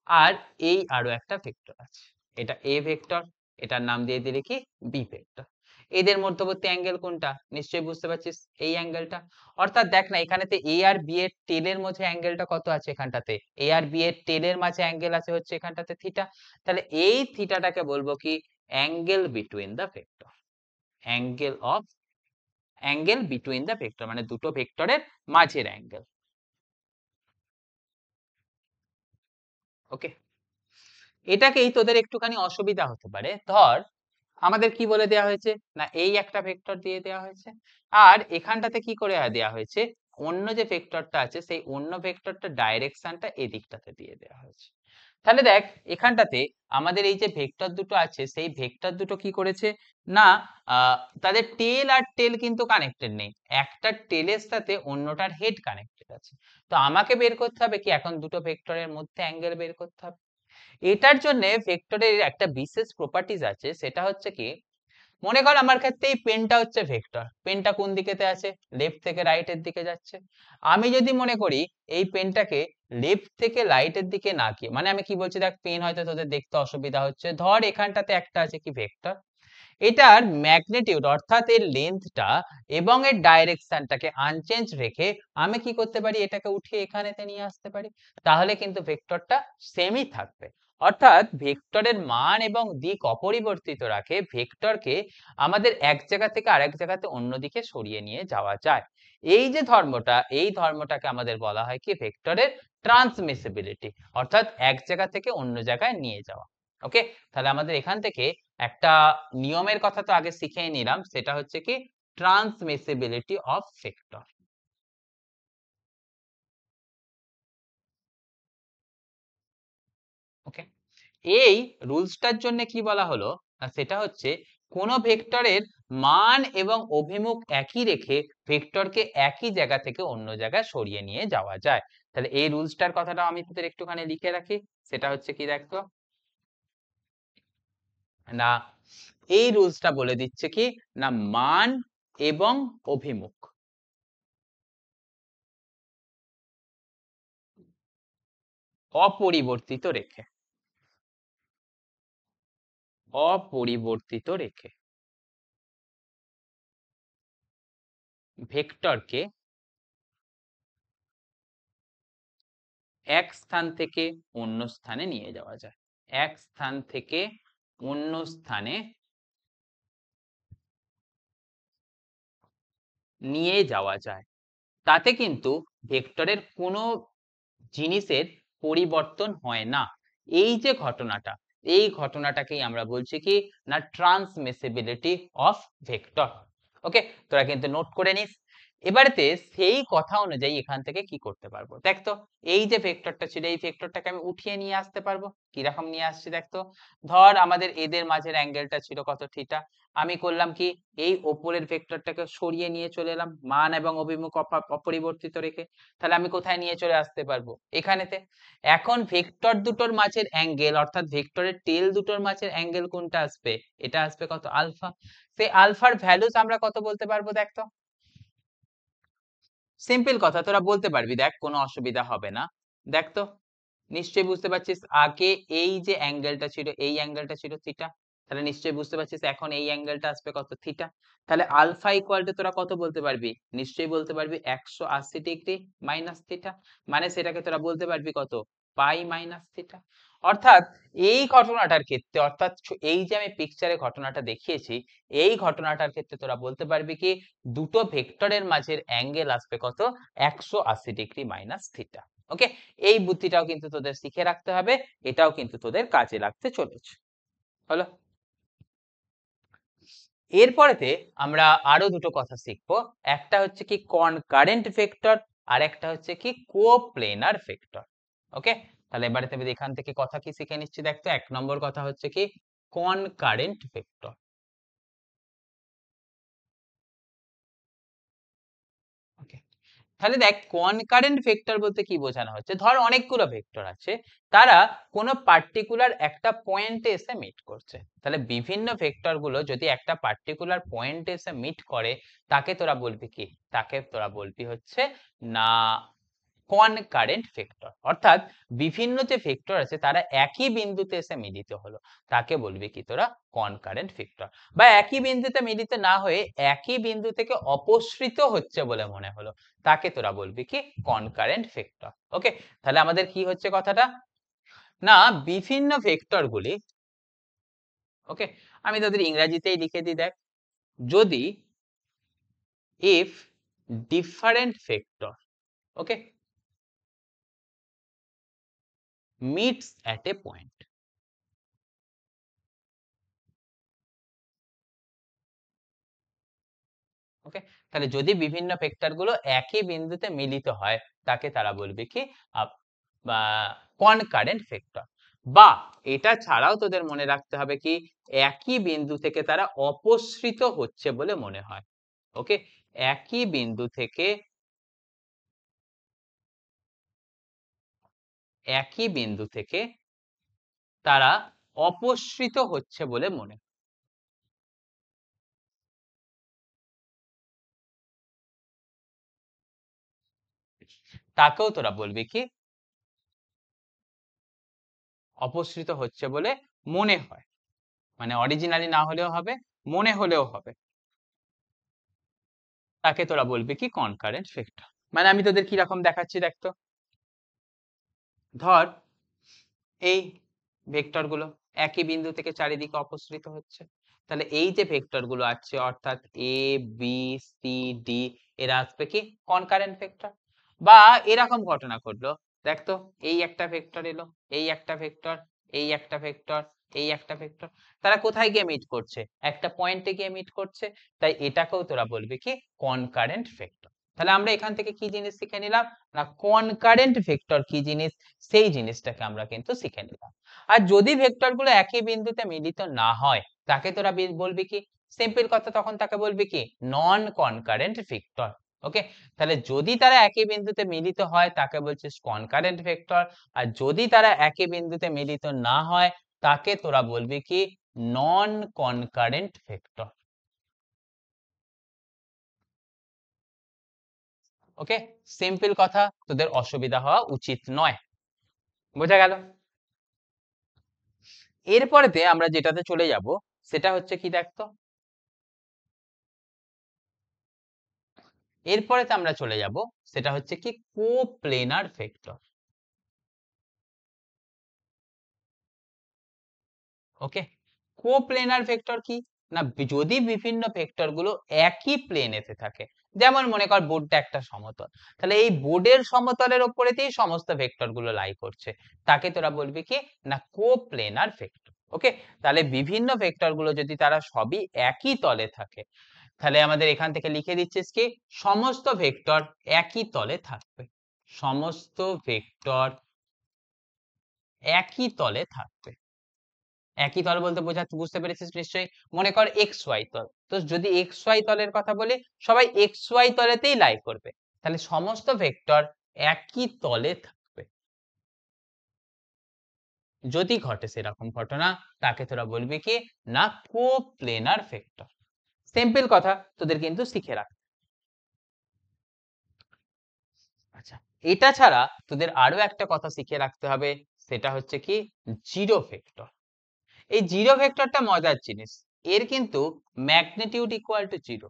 আর এই আরো একটা ভেক্টর আছে, এটা এ ভেক্টর, এটার নাম দিয়ে দিলে কি বি ভেক্টর। এদের মধ্যবর্তী অ্যাঙ্গেল কোনটা, নিশ্চয়ই বুঝতে পারছিস এই অ্যাঙ্গেলটা। অর্থাৎ দেখ না এখানেতে এ আর বি এর টেলের মধ্যে অ্যাঙ্গেলটা কত আছে, এখানটাতে এ আর বি এর টেলের মাঝে অ্যাঙ্গেল আছে হচ্ছে এখানটাতে থিটা। তাহলে এই থিটাটাকে বলবো কি angle between the vector, angle of, angle between the vector মানে দুটো ভেক্টরের মাঝের অ্যাঙ্গেল। ওকে, এটাকেই তোদের একটুখানি অসুবিধা হতে পারে, ধর আমাদের কি বলে দেওয়া হয়েছে না, এই একটা ভেক্টর দিয়ে দেওয়া হয়েছে আর এখানটাতে কি করে দেওয়া হয়েছে, অন্য যে ভেক্টরটা আছে সেই অন্য ভেক্টরটা ডাইরেকশনটা এদিকটাতে দিয়ে দেওয়া হয়েছে। তাহলে দেখ এখানটাতে আমাদের এই যে ভেক্টর দুটো আছে সেই ভেক্টর দুটো কি করেছে না, তাদের টেল আর টেল কিন্তু কানেক্টেড নেই, একটা টেলের সাথে অন্যটার হেড কানেক্টেড আছে। তো আমাকে বের করতে হবে কি এখন দুটো ভেক্টরের মধ্যে অ্যাঙ্গেল বের করতে হবে। এটার জন্য ভেক্টরের একটা বিশেষ প্রপার্টিজ আছে, সেটা হচ্ছে কি মনে কর আমার ক্ষেত্রে এই পেনটা হচ্ছে ভেক্টর, পেনটা কোন দিকেতে আছে, লেফট থেকে রাইটের দিকে যাচ্ছে। আমি যদি মনে করি এই পেনটাকে লেফট থেকে রাইটের দিকে না গিয়ে, মানে আমি কি বলছি দেখ, পেন হয়তো তোদের দেখতে অসুবিধা হচ্ছে, ধর এখানটাতে একটা আছে কি ভেক্টর, এটার ম্যাগনিটিউড অর্থাৎ এর লেন্থটা এবং এর ডাইরেকশনটাকে আনচেঞ্জ রেখে আমি কি করতে পারি, এটাকে উঠিয়ে এখানেতে নিয়ে আসতে পারি, তাহলে কিন্তু ভেক্টরটা সেমই থাকবে। অর্থাৎ ভেক্টরের মান এবং দিক অপরিবর্তিত রাখে ভেক্টরকে আমাদের এক জায়গা থেকে আরেক জায়গাতে অন্যদিকে সরিয়ে নিয়ে যাওয়া যায়। এই যে ধর্মটা, এই ধর্মটাকে আমাদের বলা হয় কি ভেক্টরের ট্রান্সমিসিবিলিটি, অর্থাৎ এক জায়গা থেকে অন্য জায়গায় নিয়ে যাওয়া। ওকে, তাহলে আমাদের এখান থেকে একটা নিয়মের কথা তো আগে শিখেই নিলাম, সেটা হচ্ছে কি ট্রান্সমিসিবিলিটি অফ ভেক্টর। ওকে, এই রুলসটার জন্য কি বলা হলো, সেটা হচ্ছে কোন ভেক্টরের মান এবং অভিমুখ একই রেখে ভেক্টরকে একই জায়গা থেকে অন্য জায়গায় সরিয়ে নিয়ে যাওয়া যায়। তাহলে এই রুলসটার কথাটা আমি তোদের একটুখানি লিখে রাখি, সেটা হচ্ছে কি দেখো না, এই রুলসটা বলে দিচ্ছে কি না, মান এবং অভিমুখ অপরিবর্তিত রেখে, অপরিবর্তিত রেখে ভেক্টরকে এক স্থান থেকে অন্য স্থানে নিয়ে যাওয়া যায়, এক স্থান থেকে অন্য স্থানে নিয়ে যাওয়া যায়। তাতে কিন্তু ভেক্টরের কোনো জিনিসের পরিবর্তন হয় না। এই যে ঘটনাটা, এই ঘটনাটাকেই আমরা বলছি কি না ট্রান্সমিসিবিলিটি অফ ভেক্টর। ওকে, তোরা কিন্তু নোট করে নিস। এবারেতে সেই কথা অনুযায়ী এখান থেকে কি করতে পারবো দেখ তো, এই যে ভেক্টরটা ছিল এই ভেক্টরটাকে আমি উঠিয়ে নিয়ে আসতে পারবো, কিরকম নিয়ে আসছি দেখ তো। ধর আমাদের এদের মাঝের অ্যাঙ্গেলটা ছিল কত, থিটা, আমি করলাম কি এই ওপরের ভেক্টরটাকে সরিয়ে নিয়ে চলে এলাম মান এবং অভিমুখ অপরিবর্তিত রেখে, তাহলে আমি কোথায় নিয়ে চলে আসতে পারবো, এখানেতে। এখন ভেক্টর দুটোর মাঝের অ্যাঙ্গেল অর্থাৎ ভেক্টরের টেল দুটোর মাঝের অ্যাঙ্গেল কোনটা আসবে, এটা আসবে কত, আলফা। সেই আলফার ভ্যালুস আমরা কত বলতে পারবো দেখ তো, সিম্পল কথা তোরা বলতে পারবি, দেখ কোনো অসুবিধা হবে না। দেখ তো, নিশ্চয়ই বুঝতে পারছিস আগে এই যে অ্যাঙ্গেলটা ছিল এই অ্যাঙ্গেলটা ছিল থিটা, তাহলে নিশ্চয়ই বুঝতে পারছিস এখন এই অ্যাঙ্গেলটা আসবে কত, থিটা। তাহলে আলফা ইকুয়াল টু তোরা কত বলতে পারবি, নিশ্চয়ই বলতে পারবি 180 ডিগ্রি মাইনাস থিটা, মানে সেটাকে তোরা বলতে পারবি কত, পাই মাইনাস থিটা। অর্থাৎ এই ঘটনাটার ক্ষেত্রে, অর্থাৎ এই যে আমি পিকচারে ঘটনাটা দেখিয়েছি, এই ঘটনাটার ক্ষেত্রে তোরা বলতে পারবি কি দুটো ভেক্টরের মাঝের অ্যাঙ্গেল আসবে কত, 180 ডিগ্রি মাইনাস থিটা। ওকে, এই বুদ্ধিটাও কিন্তু তোদের শিখে রাখতে হবে, এটাও কিন্তু তোদের কাজে লাগতে চলেছে। হলো, এরপরেতে আমরা আরো দুটো কথা শিখবো, একটা হচ্ছে কি কনকারেন্ট ভেক্টর আর একটা হচ্ছে কি কোপ্লেনার ভেক্টর। ওকে, তাহলে এবারে তুমি এখান থেকে কথা কি শিখে নিচ্ছি দেখতো, এক নম্বর কথা হচ্ছে কি কনকারেন্ট ভেক্টর। ওকে, তাহলে দেখ কনকারেন্ট ভেক্টর বলতে কি বোঝানো হচ্ছে, ধর অনেকগুলো ভেক্টর আছে, তারা কোনো পার্টিকুলার একটা পয়েন্টে এসে মিট করছে, তাহলে বিভিন্ন ভেক্টর গুলো যদি একটা পার্টিকুলার পয়েন্টে এসে মিট করে, তাকে তোরা বলবি কি, তাকে তোরা বলবি হচ্ছে না কনকারেন্ট ভেক্টর। অর্থাৎ বিভিন্ন যে ভেক্টর আছে তারা একই বিন্দুতে এসে মিলিত হলো, তাকে বলবি কি তোরা কনকারেন্ট ভেক্টর। বা একই বিন্দুতে মিলিত না হয়ে একই বিন্দু থেকে অপসৃত হচ্ছে বলে মনে হলো, তাকে তোরা বলবি কি কনকারেন্ট ভেক্টর। ওকে, তাহলে আমাদের কি হচ্ছে কথাটা, না বিভিন্ন ভেক্টর গুলি, ওকে আমি তোদের ইংরেজিতেই লিখে দিই দেখ, যদি if different vector, okay, meets at a point, ওকে, তাহলে যদি বিভিন্ন ভেক্টর গুলো একই বিন্দুতে মিলিত হয়, তাকে তারা বলবে কি কনকারেন্ট ভেক্টর। বা এটা ছাড়াও তোদের মনে রাখতে হবে কি একই বিন্দু থেকে তারা অপসৃত হচ্ছে বলে মনে হয়। ওকে, একই বিন্দু থেকে, একই বিন্দু থেকে তারা অপসৃত হচ্ছে বলে মনে হয়। তাকেও তোরা বলবি কি অপসৃত হচ্ছে বলে মনে হয়, মানে অরিজিনালি না হলেও হবে, মনে হলেও হবে, তাকে তোরা বলবি কি কনকারেন্ট ভেক্টর। মানে আমি তোদের কিরকম দেখাচ্ছি দেখতো, ধর এই ভেক্টর গুলো একই বিন্দু থেকে চারিদিকে অপসৃত হচ্ছে, তাহলে এই যে ভেক্টর গুলো আছে অর্থাৎ এ বি সি ডি এরা আসবে কি কনকারেন্ট ভেক্টর। বা এরকম ঘটনা ঘটলো, দেখতো এই একটা ভেক্টর এলো, এই একটা ভেক্টর, এই একটা ভেক্টর, এই একটা ভেক্টর, তারা কোথায় গিয়ে মিট করছে, একটা পয়েন্টে গিয়ে মিট করছে, তাই এটাকেও তোরা বলবি কি কনকারেন্ট ভেক্টর। তাহলে আমরা এখান থেকে কি জিনিস শিখে নিলাম না, কনকারেন্ট ভেক্টর কি জিনিস সেই জিনিসটাকে আমরা কিন্তু শিখে নিলাম। আর যদি ভেক্টর গুলো একই বিন্দুতে মিলিত না হয় তাকে তোরা বলবি কি, সিম্পল কথা, তখন তাকে বলবি কি নন কনকারেন্ট ভেক্টর। ওকে, তাহলে যদি তারা একই বিন্দুতে মিলিত হয় তাকে বলছিস কনকারেন্ট ভেক্টর, আর যদি তারা একই বিন্দুতে মিলিত না হয় তাকে তোরা বলবি কি নন কনকারেন্ট ভেক্টর। ওকে, সিম্পল কথা, তোদের অসুবিধা হওয়া উচিত নয়, বোঝা গেল? এরপরেতে আমরা যেটাতে চলে যাব সেটা হচ্ছে কি দেখতো, এরপরেতে আমরা চলে যাব সেটা হচ্ছে কি কোপ্লেনার ভেক্টর। ওকে, কোপ্লেনার ভেক্টর কি না, যদি বিভিন্ন ভেক্টর গুলো একই প্লেনেতে থাকে, যেমন মনে কর বোর্ডটা একটা সমতল, তাহলে এই বোর্ডের সমতলের উপরেতেই সমস্ত ভেক্টর গুলো লাই করছে, তাকে তোরা বলবি কি না কোপ্লেনার ভেক্টর। ওকে, তাহলে বিভিন্ন ভেক্টর গুলো যদি তারা সবই একই তলে থাকে, তাহলে আমাদের এখান থেকে লিখে দিচ্ছিস কি সমস্ত ভেক্টর একই তলে থাকবে, সমস্ত ভেক্টর একই তলে থাকবে। একই তল বলতে বুঝতে পেরেছিস নিশ্চয়ই, মনে কর এক্স ওয়াই তল, তো যদি এক্স ওয়াই তলের কথা বলি সবাই এক্স ওয়াই তলেতেই লাই করবে, তাহলে সমস্ত ভেক্টর একই তলে থাকবে। যদি ঘটে সেরকম ঘটনা তাকে তোরা বলবি কি না কোপ্লেনার ভেক্টর। সিম্পল কথা, তোদের কিন্তু শিখে রাখ। আচ্ছা, এটা ছাড়া তোদের আরো একটা কথা শিখে রাখতে হবে, সেটা হচ্ছে কি জিরো ভেক্টর। এই জিরো ভেক্টরটা মজার জিনিস, এর কিন্তু ম্যাগনিটিউড ইকুয়াল টু জিরো।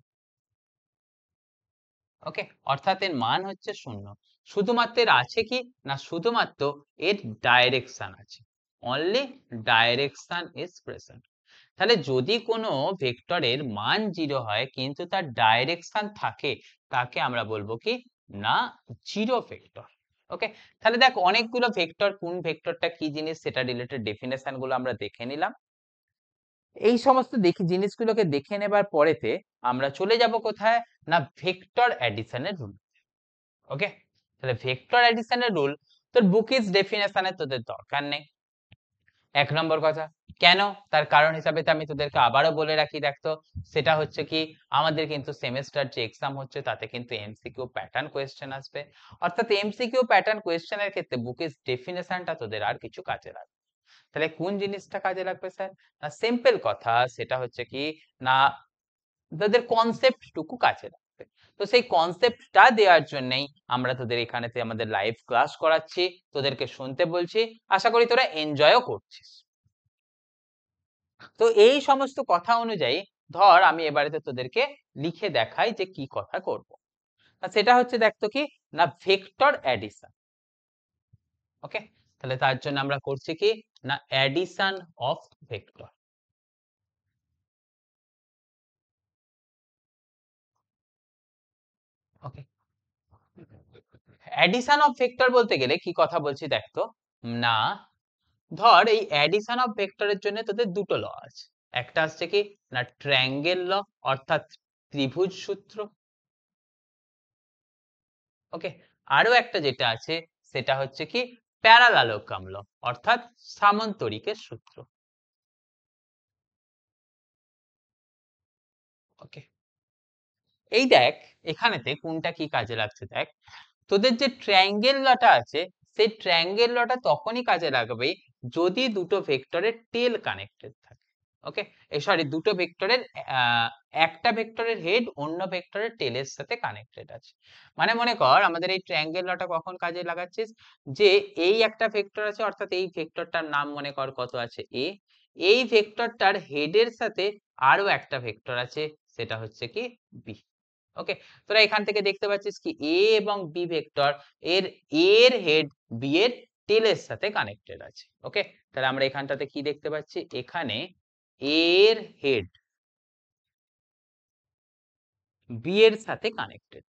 ওকে, অর্থাৎ এর মান হচ্ছে শূন্য, শুধুমাত্র এর আছে কি না শুধুমাত্র এর ডাইরেকশন আছে, অনলি ডাইরেকশন ইজ প্রেজেন্ট। তাহলে যদি কোনো ভেক্টরের মান জিরো হয় কিন্তু তার ডাইরেকশন থাকে তাকে আমরা বলবো কি না জিরো ভেক্টর। ওকে, তাহলে দেখ অনেকগুলো ভেক্টর, কোন ভেক্টরটা কি জিনিস সেটা রিলেটেড ডেফিনেশন গুলো আমরা দেখে নিলাম। এই সমস্ত জিনিসগুলোকে দেখে নেবার পরেতে আমরা চলে যাব কোথায় না ভেক্টর অ্যাডিশনের রুল। ওকে, তাহলে ভেক্টর অ্যাডিশনের রুল তোর বুকিস ডেফিনেশনে তোদের দরকার নেই, এক নম্বর কথা। কেন, তার কারণ হিসাবে তো আমি তোদেরকে আবারও বলে রাখি, দেখতো সেটা হচ্ছে কি আমাদের কিন্তু সেমেস্টার যে এক্সাম হচ্ছে তাতে কিন্তু এমসিকিউ প্যাটার্ন কোয়েশ্চেন আসবে, অর্থাৎ এমসিকিউ প্যাটার্ন কোয়েশ্চেনের ক্ষেত্রে বুকের ডেফিনেশনটা তোদের আর কিছু কাজে লাগবে। তাহলে কোন জিনিসটা কাজে লাগবে স্যার, না সিম্পল কথা সেটা হচ্ছে কি না তোদের কনসেপ্ট টুকু কাজে লাগবে। তো সেই কনসেপ্টটা দেওয়ার জন্যই আমরা তোদের এখানেতে আমাদের লাইভ ক্লাস করাচ্ছি, তোদেরকে শুনতে বলছি, আশা করি তোরা এনজয়ও করছিস। তো এই সমস্ত কথা অনুযায়ী ধর আমি এবারে তোদেরকে লিখে দেখাই যে কি কথা করব, সেটা হচ্ছে দেখতো কি না ভেক্টর অ্যাডিশন। ওকে, তাহলে তার জন্য আমরা করছি কি না addition of vector. Okay, addition of vector বলতে গেলে কি কথা বলছি দেখতো না, ধর এই অ্যাডিশন অফ ভেক্টরের জন্য তোদের দুটো ল আছে, একটা হচ্ছে কি না ট্রায়াঙ্গেল ল অর্থাৎ ত্রিভুজ সূত্র। ওকে, আরো একটা যেটা আছে সেটা হচ্ছে কি প্যারালালোগ্রাম ল অর্থাৎ সামান্তরিকের সূত্র। ওকে, এই দেখ এখানেতে কোনটা কি কাজে লাগছে দেখ, তোদের যে ট্রায়াঙ্গেল লটা আছে সেই ট্রায়াঙ্গেল লটা তখনই কাজে লাগবে যদি দুটো ভেক্টরের টেল কানেক্টেড থাকে। ওকে, এই সরি দুটো ভেক্টরের একটা ভেক্টরের হেড অন্য ভেক্টরের টেলের সাথে কানেক্টেড আছে। মানে মনে কর আমাদের এই ট্রায়াঙ্গেল লটা কখন কাজে লাগাচ্ছিস, যে এই একটা ভেক্টর আছে, অর্থাৎ এই ভেক্টরটার নাম মনে কর কত আছে এ, এই ভেক্টরটার হেডের সাথে আরো একটা ভেক্টর আছে, সেটা হচ্ছে কি বি। ওকে, তোরা এখান থেকে দেখতে পাচ্ছিস কি এ এবং বি ভেক্টর এর এর হেড বি এর টেলের সাথে কানেক্টেড আছে। ওকে, তাহলে আমরা এখানটাতে কি দেখতে পাচ্ছি, এখানে এর হেড বি এর সাথে কানেক্টেড।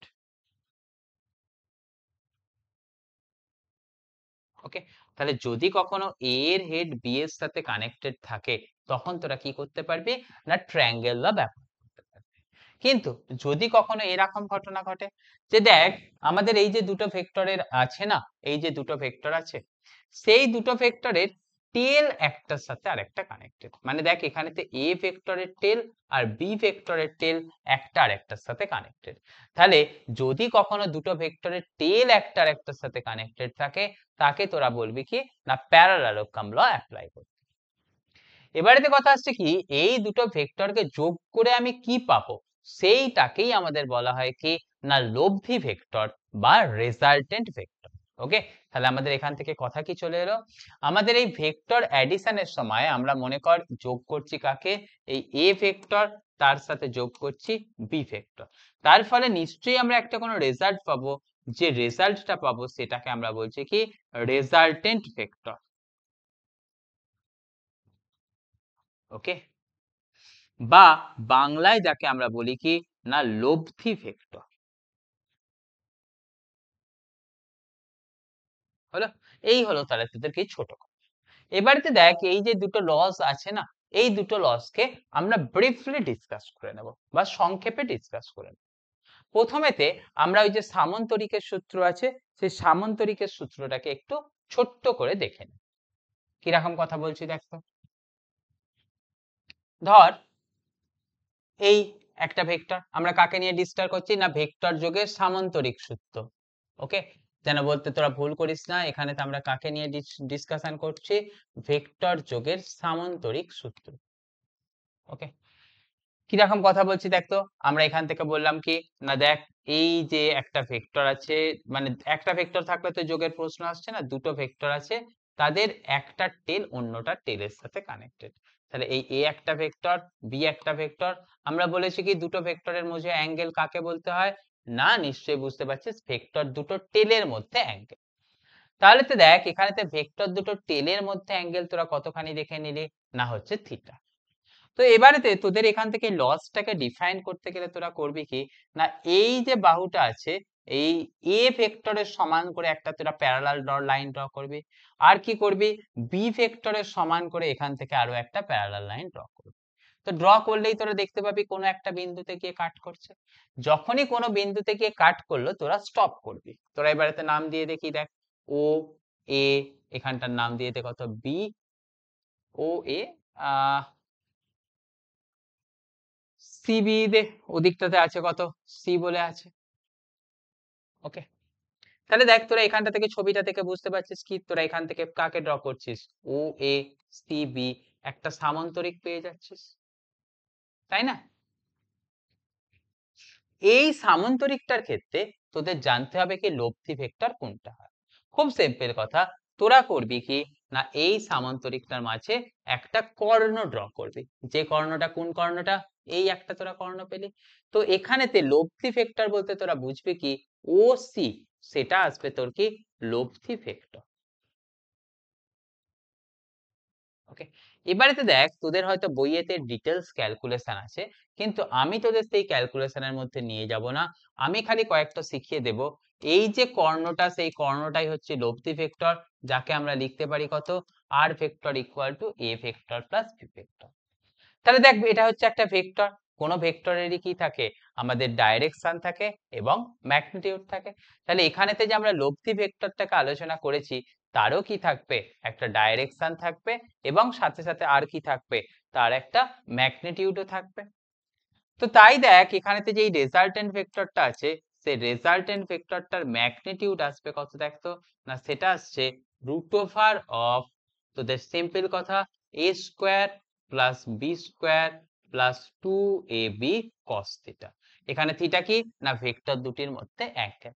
ওকে, তাহলে যদি কখনো এ এর হেড বি এর সাথে কানেক্টেড থাকে, তখন তোরা কি করতে পারবি না ট্রায়াঙ্গেল ল ব্যবহার করতে পারবি। কিন্তু যদি কখনো এরকম ঘটনা ঘটে যে দেখ আমাদের এই যে দুটো ভেক্টরের আছে না, এই যে দুটো ভেক্টর আছে, সেই দুটো ভেক্টরের টেল একটার সাথে আরেকটা কানেক্টেড। মানে দেখ এখানেতে এ ভেক্টরের টেল আর বি ভেক্টরের টেল একটা আরেকটার সাথে কানেক্টেড। তাহলে যদি কখনো দুটো ভেক্টরের টেল একটা আরেকটার সাথে কানেক্টেড থাকে, তাকে তোরা বলবি কি না প্যারালালোগ্রাম ল অ্যাপ্লাই করতে। এবারেতে কথা আসছে কি এই দুটো ভেক্টরকে যোগ করে আমি কি পাবো, সেইটাকেই আমাদের বলা হয় কি না লব্ধি ভেক্টর বা রেজাল্টেন্ট ভেক্টর। ওকে, তাহলে আমাদের এখান থেকে কথা কি চলে এলো, আমাদের এই ভেক্টর অ্যাডিশনের সময় আমরা মনে কর যোগ করছি কাকে, এই এ ভেক্টর তার সাথে যোগ করছি বি ভেক্টর, তার ফলে নিশ্চয়ই আমরা একটা কোনো রেজাল্ট পাবো, যে রেজাল্টটা পাবো সেটাকে আমরা বলছি কি রেজাল্টেন্ট ভেক্টর। ওকে, বা বাংলায় যাকে আমরা বলি কি না লব্ধি ভেক্টর। হলো, এই হলো তাহলে তোদের কি ছোট কথা। এবারে দেখ এই যে দুটো লস আছে না, এই দুটো লসকে আমরা ব্রিফলি ডিসকাস করে নেব বা সংক্ষেপে ডিসকাস করে নেব। প্রথমেতে আমরা ওই যে সামন্তরিকের সূত্র আছে, সেই সামন্তরিকের সূত্রটাকে একটু ছোট্ট করে দেখে নেব। কিরকম কথা বলছি দেখো, ধর এই একটা ভেক্টর, আমরা কাকে নিয়ে ডিসকাস করছি না ভেক্টর যোগের সামান্তরিক সূত্র। ওকে, যেন বলতে তোরা ভুল করিস না, এখানে তো আমরা কাকে নিয়ে ডিসকাশন করছি, ভেক্টর যোগের সামান্তরিক সূত্র। ওকে, কিরকম কথা বলছি দেখতো, আমরা এখান থেকে বললাম কি না দেখ এই যে একটা ভেক্টর আছে, মানে একটা ভেক্টর থাকলে তো যোগের প্রশ্ন আসছে না, দুটো ভেক্টর আছে তাদের একটা টেল অন্যটা টেলের সাথে কানেক্টেড। তাহলে এই এ একটা ভেক্টর বি একটা ভেক্টর, আমরা বলেছি কি দুটো ভেক্টরের মধ্যে অ্যাঙ্গেল কাকে বলতে হয়, না নিশ্চয়ই বুঝতে পারছিস ভেক্টর দুটো টেলের মধ্যে অ্যাঙ্গেল। তাহলে তো দেখ এখানেতে ভেক্টর দুটো টেলের মধ্যে অ্যাঙ্গেল তোরা কতখানি দেখে নিলি, না হচ্ছে থিটা। তো এবারেতে তোদের এখান থেকে লসটাকে ডিফাইন করতে গেলে তোরা করবি কি না এই যে বাহুটা আছে, এই এ ভেক্টরের সমান করে একটা তোরা প্যারালাল লাইন ড্র করবি, আর কি করবি বি ভেক্টরের সমান করে এখান থেকে আরো একটা প্যারালাল লাইন ড্র করবি। তো ড্র করলেই তোরা দেখতে পাবি কোনো একটা বিন্দুতে গিয়ে কাট করছে, যখনই কোনো বিন্দুতে গিয়ে কাট করলো তোরা স্টপ করবি। তোরা এবারেতে নাম দিয়ে দেখি দেখ ও এ, এখানটার নাম দিয়ে দে কত বি ও এ, আহ সিবি দে, ওদিকটাতে আছে কত সি বলে আছে। ওকে, তাহলে দেখ তোরা এখানটা থেকে ছবিটা থেকে বুঝতে পারছিস কি তোরা এখান থেকে কাকে ড্র করছিস, ও এ সি বি, একটা সামান্তরিক পেয়ে যাচ্ছিস, তাই না। এই সামান্তরিকটার ক্ষেত্রে তোদের জানতে হবে কি লব্ধি ভেক্টর কোনটা হয়। খুব সিম্পল কথা, তোরা করবি কি না এই সামান্তরিকটার মাঝে একটা কর্ণ ড্র করবি, যে কর্ণটা কোন কর্ণটা, এই একটা তোরা কর্ণ পেলি। তো এখানেতে লব্ধি ভেক্টর বলতে তোরা বুঝবি কি ও সি, সেটা আসবে তোর কি লব্ধি ভেক্টর। ওকে, এবারেতে দেখ তোদের হয়তো বইয়েতে ডিটেলস ক্যালকুলেশন আছে, কিন্তু আমি তোদের সেই ক্যালকুলেশনের মধ্যে নিয়ে যাব না, আমি খালি কয়েকটা শিখিয়ে দেব। এই যে কর্ণটা, সেই কর্ণটাই হচ্ছে লব্ধি ভেক্টর, যাকে আমরা লিখতে পারি কত r vector equal to a vector plus B vector. তাহলে দেখ এটা হচ্ছে একটা ভেক্টর, কোন ভেক্টরেরই কি থাকে আমাদের ডাইরেকশন থাকে এবং ম্যাগনিটিউড থাকে। তাহলে এখানেতে যে আমরা লব্ধি ভেক্টরটাকে আলোচনা করেছি, তারও কি থাকবে একটা ডাইরেকশন থাকবে এবং সাথে সাথে আর কি থাকবে, তার একটা ম্যাগনিটিউডও থাকবে। তো তাই দেখ এখানেতে যে রেজাল্টেন্ট ভেক্টরটা আছে, সেই রেজাল্টেন্ট ভেক্টরটার ম্যাগনিটিউড আসবে কত দেখতো, না সেটা আসছে √অফ, তোদের সিম্পল কথা a square plus B square plus 2ab cos theta. এখানে থিটা কি না ভেক্টর দুটির মধ্যে অ্যাঙ্গেল।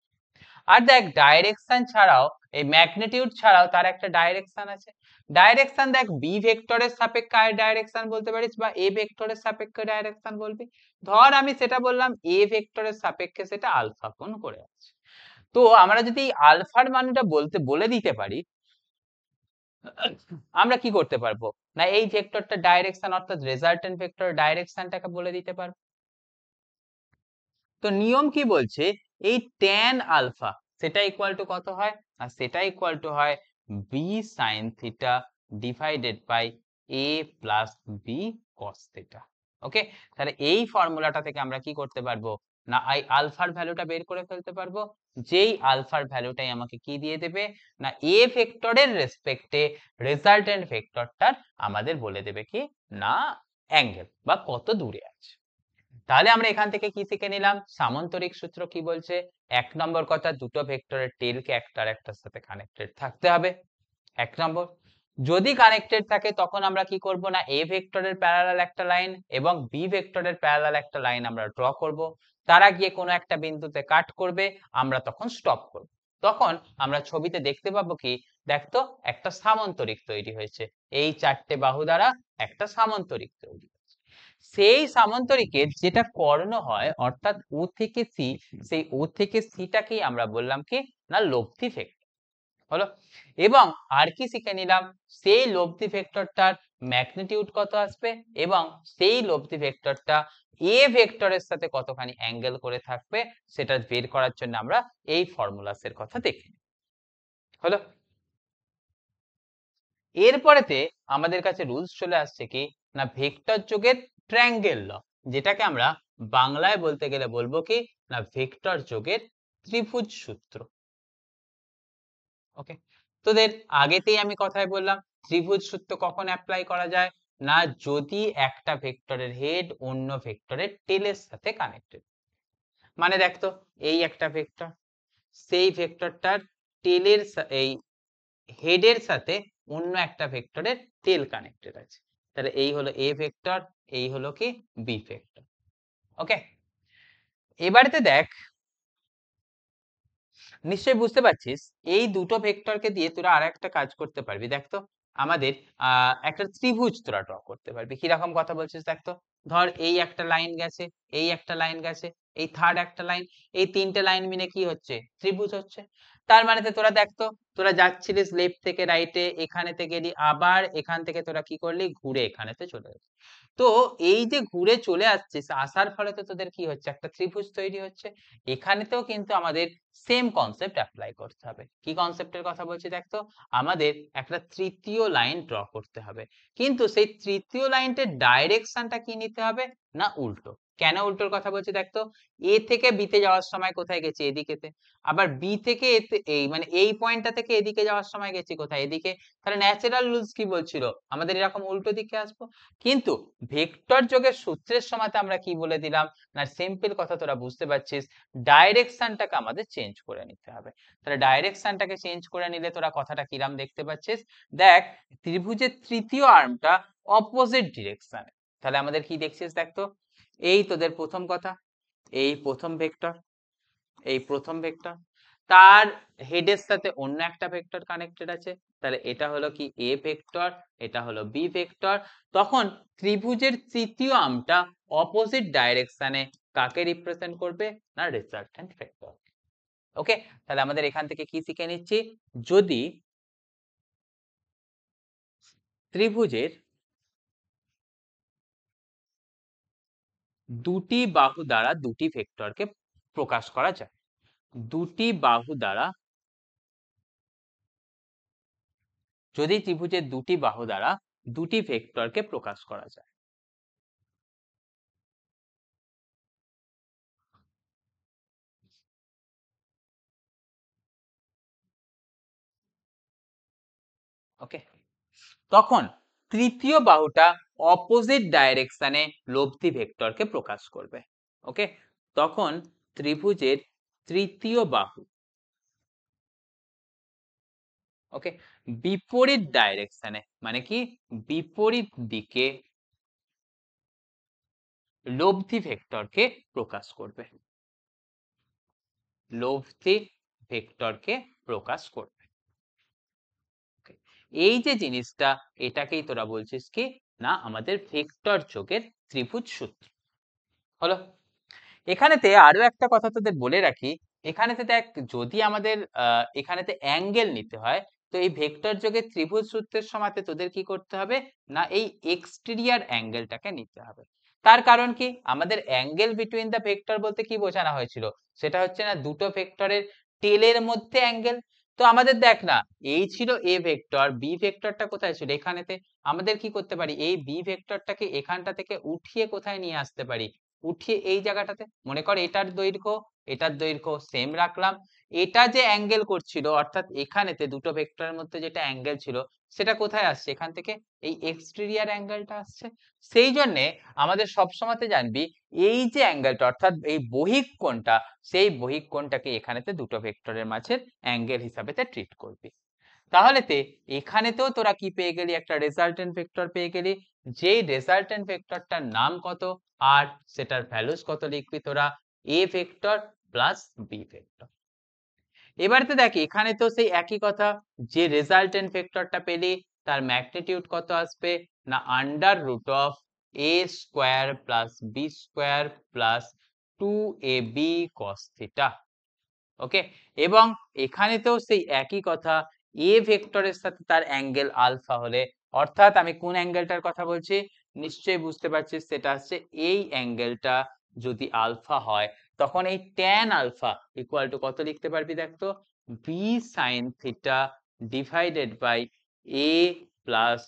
আর দেখ ডাইরেকশন ছাড়াও এই ম্যাগনিটিউড ছাড়াও তার একটা ডাইরেকশন আছে। ডাইরেকশন দেখ বি ভেক্টরের সাপেক্ষে আর ডাইরেকশন বলতে পারিস বা এ ভেক্টরের সাপেক্ষে ডাইরেকশন বলবি। ধর আমি সেটা বললাম এ ভেক্টরের সাপেক্ষে সেটা আলফা কোণ করে আছে। তো আমরা যদি আলফার মানটা বলে দিতে পারি, আমরা কি করতে পারবো না এই ভেক্টরটা ডাইরেকশন অর্থাৎ রেজাল্টেন্ট ভেক্টর ডাইরেকশনটাকে বলে দিতে পারবো। তো নিয়ম কি বলছে এই tan আলফা সেটা ইকুয়াল টু কত হয় আর সেটা ইকুয়াল টু হয় b sin theta divided by a plus b cos theta. Okay, তাহলে এই ফর্মুলাটা থেকে আমরা কি করতে পারবো না এই আলফার ভ্যালুটা বের করে ফেলতে পারবো, যেই আলফার ভ্যালুটাই আমাকে কি দিয়ে দেবে না a ভেক্টরের রেসপেক্টে রেজাল্টেন্ট ভেক্টরটার আমাদের বলে দেবে কি না অ্যাঙ্গেল বা কত দূরে আছে। তাহলে আমরা এখান থেকে কি শিখে নিলাম সামান্তরিক সূত্র কি বলছে, এক নম্বর কথা দুটো ভেক্টরের টেলকে একটার একটার সাথে কানেক্টেড থাকতে হবে, এক নম্বর। যদি কানেক্টেড থাকে তখন আমরা কি করব না এ ভেক্টরের প্যারালাল একটা লাইন এবং বি ভেক্টরের প্যারালাল একটা লাইন আমরা ড্র করব, তারা গিয়ে কোনো একটা বিন্দুতে কাট করবে, আমরা তখন স্টপ করব। তখন আমরা ছবিতে দেখতে পাবো কি দেখতো একটা সামান্তরিক তৈরি হয়েছে, এই চারটে বাহু দ্বারা একটা সামান্তরিক তৈরি। সেই সামান্তরিকের যেটা কর্ণ হয় অর্থাৎ ও থেকে সি, সেই ও থেকে সিটাকেই আমরা বললাম কি না লব্ধি ভেক্টর হলো। এবং আর কি শিখে নিলাম সেই লব্ধি ভেক্টরটার ম্যাগনিটিউড কত আসবে এবং সেই লব্ধি ভেক্টরটা এ ভেক্টরের সাথে কতখানি অ্যাঙ্গেল করে থাকবে সেটা বের করার জন্য আমরা এই ফর্মুলাসের কথা দেখি হলো। এরপরেতে আমাদের কাছে রুলস চলে আসছে কি না ভেক্টর যোগের ট্রায়াঙ্গেল ল, যেটাকে আমরা বাংলায় বলতে গেলে বলবো কি না ভেক্টর যোগের ত্রিভুজ সূত্র। ওকে, তোদের আগেতেই আমি কথায় বললাম ত্রিভুজ সূত্র কখন অ্যাপ্লাই করা যায় না যদি একটা ভেক্টরের হেড অন্য ভেক্টরের টেলের সাথে কানেক্টেড। মানে দেখতো এই একটা ভেক্টর, সেই ভেক্টরটার টেলের এই হেডের সাথে অন্য একটা ভেক্টরের টেল কানেক্টেড আছে, তাহলে এই হলো এ ভেক্টর, এই হলো কি বি ভেক্টর। ওকে, এবারেতে দেখ নিশ্চয়ই বুঝতে পারছিস এই দুটো ভেক্টরকে দিয়ে তোরা আর একটা কাজ করতে পারবি। দেখতো আমাদের একটা ত্রিভুজ তোরা ড্র করতে পারবি, কিরকম কথা বলছিস দেখতো। ধর এই একটা লাইন গেছে, এই একটা লাইন গেছে, এই থার্ড একটা লাইন, এই তিনটে লাইন মিলে কি হচ্ছে ত্রিভুজ হচ্ছে। তার মানে তোরা দেখতো তোরা যাচ্ছিলিস লেফট থেকে রাইটে, এখানেতে গেলি আবার এখান থেকে তোরা কি করলি ঘুরে এখানেতে চলে গেলি। তো এই যে ঘুরে চলে আসছিস আসার ফলে তো তোদের কি হচ্ছে একটা ত্রিভুজ তৈরি হচ্ছে। এখানেতেও কিন্তু আমাদের সেম কনসেপ্ট অ্যাপ্লাই করতে হবে। কি কনসেপ্টের কথা বলছি দেখতো, আমাদের একটা তৃতীয় লাইন ড্র করতে হবে, কিন্তু সেই তৃতীয় লাইনটার ডাইরেকশনটা কি নিতে হবে না উল্টো। কেন উল্টোর কথা বলছি দেখতো, এ থেকে বি তে যাওয়ার সময় কোথায় গেছি এদিকেতে, আবার বি থেকে এতে এই মানে এই পয়েন্টটা থেকে এদিকে যাওয়ার সময় গেছি কোথায় এদিকে, তাহলে ন্যাচারাল রুলস কি বলছিল আমাদের এরকম উল্টো দিকে আসবো। কিন্তু ভেক্টর যোগের সূত্রের সময়তে আমরা কি বলে দিলাম না সিম্পল কথা তোরা বুঝতে পারছিস, ডাইরেকশনটাকে আমাদের চেঞ্জ করে নিতে হবে। তাহলে ডাইরেকশনটাকে চেঞ্জ করে নিলে তোরা কথাটা কিরাম দেখতে পাচ্ছিস, দেখ ত্রিভুজের তৃতীয় আর্মটা অপোজিট ডিরেকশনে, তাহলে আমাদের কি দেখছিস দেখতো এই তোদের প্রথম কথা, এই প্রথম ভেক্টর, এই প্রথম ভেক্টর তার হেডের সাথে অন্য একটা ভেক্টর কানেক্টেড আছে, তাহলে এটা হলো কি এ ভেক্টর, এটা হলো বি ভেক্টর। তখন ত্রিভুজের তৃতীয় আর্মটা অপোজিট ডাইরেকশনে কাকে রিপ্রেজেন্ট করবে না রেজাল্টেন্ট ভেক্টর। ওকে, তাহলে আমাদের এখান থেকে কি শিখে নিচ্ছি, যদি ত্রিভুজের দুটি বাহু দ্বারা দুটি ভেক্টরকে প্রকাশ করা যায়, দুটি বাহু দ্বারা যদি ত্রিভুজের দুটি বাহু দ্বারা দুটি ভেক্টরকে প্রকাশ করা যায়। ওকে, তখন তৃতীয় বাহুটা অপোজিট ডাইরেকশনে লব্ধি ভেক্টরকে প্রকাশ করবে। ওকে, তখন ত্রিভুজের তৃতীয় বাহু ওকে বিপরীত ডাইরেকশনে মানে কি বিপরীত দিকে লব্ধি ভেক্টরকে প্রকাশ করবে, লব্ধি ভেক্টরকে প্রকাশ করবে। এই যে জিনিসটা, এটাকেই তোরা বলছিস কি না আমাদের ভেক্টর যোগের ত্রিভুজ সূত্র হলো। এখানেতে আরো একটা কথা তোদের বলে রাখি, এখানেতে দেখ যদি আমাদের এখানেতে অ্যাঙ্গেল নিতে হয়, তো এই ভেক্টর যোগের ত্রিভুজ সূত্রের সময়তে তোদের কি করতে হবে না এই এক্সটেরিয়র অ্যাঙ্গেলটাকে নিতে হবে। তার কারণ কি, আমাদের অ্যাঙ্গেল বিটুইন দ্য ভেক্টর বলতে কি বোঝানো হয়েছিল, সেটা হচ্ছে না দুটো ভেক্টরের টেলের মধ্যে অ্যাঙ্গেল। তো আমাদের দেখ না, এই ছিল এ ভেক্টর, বি ভেক্টরটা কোথায় ছিল এখানেতে, আমাদের কি করতে পারি এই বি ভেক্টরটাকে এখানটা থেকে উঠিয়ে কোথায় নিয়ে আসতে পারি, উঠিয়ে এই জায়গাটাতে, মনে কর এটার দৈর্ঘ্য সেম রাখলাম, এটা যে অ্যাঙ্গেল করছিল অর্থাৎ এখানেতে দুটো ভেক্টরের মধ্যে যেটা অ্যাঙ্গেল ছিল সেটা কোথায় আসছে, এখান থেকে এই এক্সটেরিয়র অ্যাঙ্গেলটা আসছে। সেই জন্য আমাদের সবসময়তে জানবি এই যে অ্যাঙ্গেলটা অর্থাৎ এই বহিক কোণটা, সেই বহিক কোণটাকে এখানেতে দুটো ভেক্টরের মাঝের অ্যাঙ্গেল হিসাবে ট্রিট করবি। তাহলেতে এখানেতেও তোরা কি পেয়ে গেলি, একটা রেজাল্টেন্ট ভেক্টর পেয়ে গেলি, যেই রেজাল্টেন্ট ভেক্টরটার নাম কত আর সেটার ভ্যালুস কত লিখবি তোরা, A vector plus B vector. এবারে দেখ এখানে তো সেই একই কথা, যে রেজাল্টেন্ট ভেক্টরটা পেলি তার ম্যাগনিটিউড কত আসবে না under root of a square plus B square plus 2ab cos theta. Okay, এবং এখানেতেও সেই একই কথা, এ ভেক্টরের সাথে তার অ্যাঙ্গেল আলফা হলে, অর্থাৎ আমি কোন অ্যাঙ্গেলটার কথা বলছি নিশ্চয়ই বুঝতে পারছিস, সেটা হচ্ছে এই অ্যাঙ্গেলটা যদি আলফা হয় তখন এই ট্যান আলফা ইকুয়াল টু কত লিখতে পারবি দেখ তো, b sine theta divided by a plus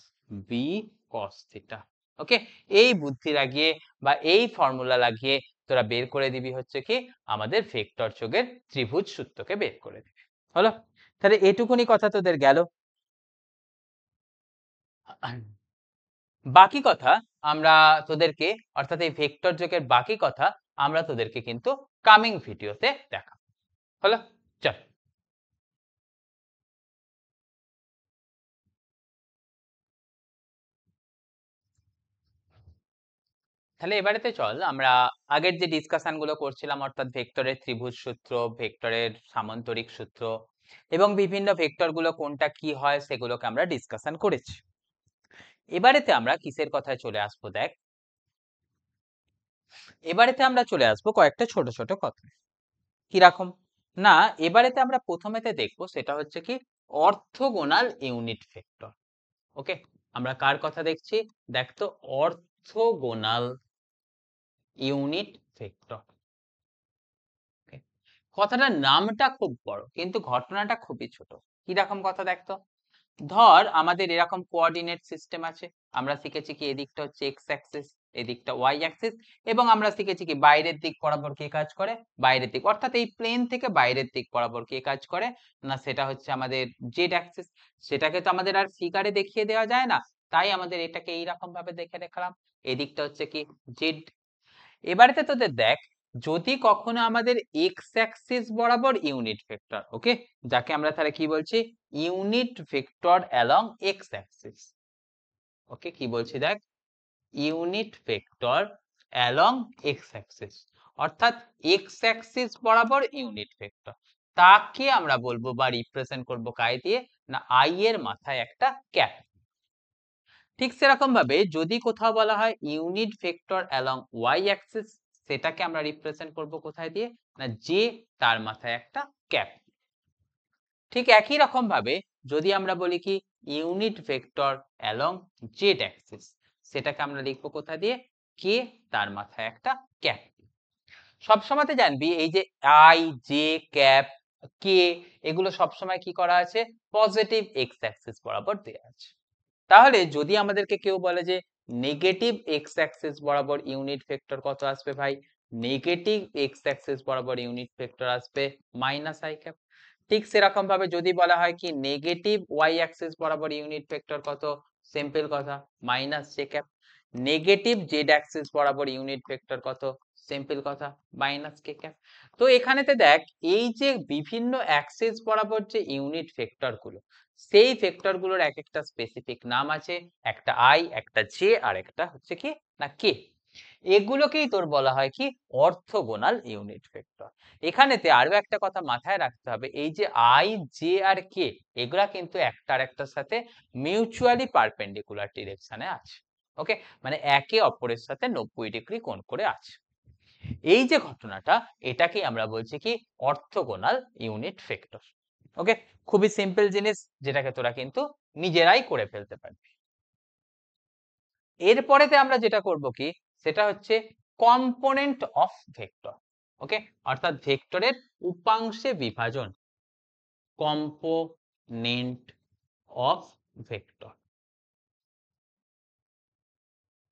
b cos theta. Okay, এই বুদ্ধি লাগিয়ে বা এই ফর্মুলা লাগিয়ে তোরা বের করে দিবি হচ্ছে কি আমাদের ভেক্টর যোগের ত্রিভুজ সূত্রকে বের করে দিবি। হলো, তাহলে এটুকুনি কথা তোদের গেল। বাকি কথা আমরা তোদেরকে, অর্থাৎ এই ভেক্টর যোগের বাকি কথা আমরা তোদেরকে কিন্তু কামিং ভিডিওতে দেখাবো। হলো, চল। তাহলে এবারেতে চল আমরা আগের যে ডিসকাশন গুলো করছিলাম, অর্থাৎ ভেক্টরের ত্রিভুজ সূত্র, ভেক্টরের সামান্তরিক সূত্র এবং বিভিন্ন ভেক্টর গুলো কোনটা কি হয় সেগুলোকে আমরা ডিসকাশন করেছি। এবারেতে আমরা কিসের কথায় চলে আসবো দেখ, এবারেতে আমরা চলে আসবো কয়েকটা ছোট ছোট কথা। কিরকম না, এবারেতে আমরা প্রথমেতে দেখবো সেটা হচ্ছে কি অর্থোগোনাল ইউনিট ভেক্টর। ওকে, আমরা কার কথা দেখছি দেখ তো, অর্থোগোনাল ইউনিট ভেক্টর। কথাটার নামটা খুব বড় কিন্তু ঘটনাটা খুবই ছোট। কিরকম কথা দেখতো, ধর আমাদের এরকম কোঅর্ডিনেট সিস্টেম আছে, আমরা শিখেছি কি এদিকটা হচ্ছে এক্স অ্যাক্সিস, এদিকটা ওয়াই অ্যাক্সিস, এবং আমরা শিখেছি কি বাইরের দিক বরাবর কে কাজ করে, বাইরের দিক অর্থাৎ এই প্লেন থেকে বাইরের দিক বরাবর কে কাজ করে না, সেটা হচ্ছে আমাদের জেড অ্যাক্সিস। সেটাকে তো আমাদের আর ফিগারে দেখিয়ে দেওয়া যায় না, তাই আমাদের এটাকে এইরকম ভাবে দেখে রাখলাম, এদিকটা হচ্ছে কি জেড। এবারেতে তোদের দেখ, যদি কখনো আমাদের এক্স অ্যাক্সিস বরাবর ইউনিট ভেক্টর, ওকে, যাকে আমরা তাহলে কি বলছি unit vector along x axis. Okay, কি বলছি দেখ, unit vector along x axis, অর্থাৎ এক্স অ্যাক্সিস বরাবর ইউনিট ভেক্টর, তাকে আমরা বলবো বা রিপ্রেজেন্ট করব কাই দিয়ে না আই এর মাথায় একটা ক্যাপ। ঠিক সেরকম ভাবে যদি কোথাও বলা হয় unit vector along Y axis, সেটাকে আমরা রিপ্রেজেন্ট করব কোথায় দিয়ে না যে তার মাথায় একটা ক্যাপ। ঠিক একই রকম ভাবে যদি আমরা বলি কি unit vector along Z Axis, সেটাকে আমরা লিখবো কোথা দিয়ে, কে তার মাথায় একটা ক্যাপ। সবসময়তে জানবি এই যে আই জে ক্যাপ কে, এগুলো সবসময় কি করা আছে পজিটিভ এক্স অ্যাক্সিস বরাবর দেওয়া আছে। তাহলে যদি আমাদেরকে কেউ বলে যে নেগেটিভ এক্স অ্যাক্সিস বরাবর ইউনিট ভেক্টর কত আসবে ভাই, নেগেটিভ এক্স অ্যাক্সিস বরাবর ইউনিট ভেক্টর আসবে মাইনাস আই ক্যাপ। ঠিক সেরকম ভাবে যদি বলা হয় কি নেগেটিভ ওয়াই অ্যাক্সিস বরাবর ইউনিট ভেক্টর কত, সিম্পল কথা minus J cap. Negative Z Axis বরাবর ইউনিট ভেক্টর কত, সিম্পল কথা মাইনাস কে ক্যাপ। তো এখানেতে দেখ এই যে বিভিন্ন অ্যাক্সিস বরাবর যে ইউনিট ভেক্টর গুলো, সেই ভেক্টর গুলোর এক একটা স্পেসিফিক নাম আছে, একটা আই একটা জে আর একটা হচ্ছে কি না কে। এগুলোকেই তোর বলা হয় কি অর্থোগোনাল ইউনিট ভেক্টর। এখানেতে আরো একটা কথা মাথায় রাখতে হবে, এই যে আই, জে আর কে এগুলা কিন্তু একটা আরেকটার সাথে মিউচুয়ালি পারপেন্ডিকুলার ডিরেকশনে আছে। ওকে, মানে একে অপরের সাথে 90° কোণ করে আছে। এই যে ঘটনাটা, এটাকেই আমরা বলছি কি অর্থোগোনাল ইউনিট ভেক্টর। ওকে, খুবই সিম্পল জিনিস, যেটাকে তোরা কিন্তু নিজেরাই করে ফেলতে পারবি। এরপরেতে আমরা যেটা করব কি, সেটা হচ্ছে কম্পোনেন্ট অফ ভেক্টর। ওকে, অর্থাৎ ভেক্টরের উপাংশে বিভাজন, কম্পোনেন্ট অফ ভেক্টর।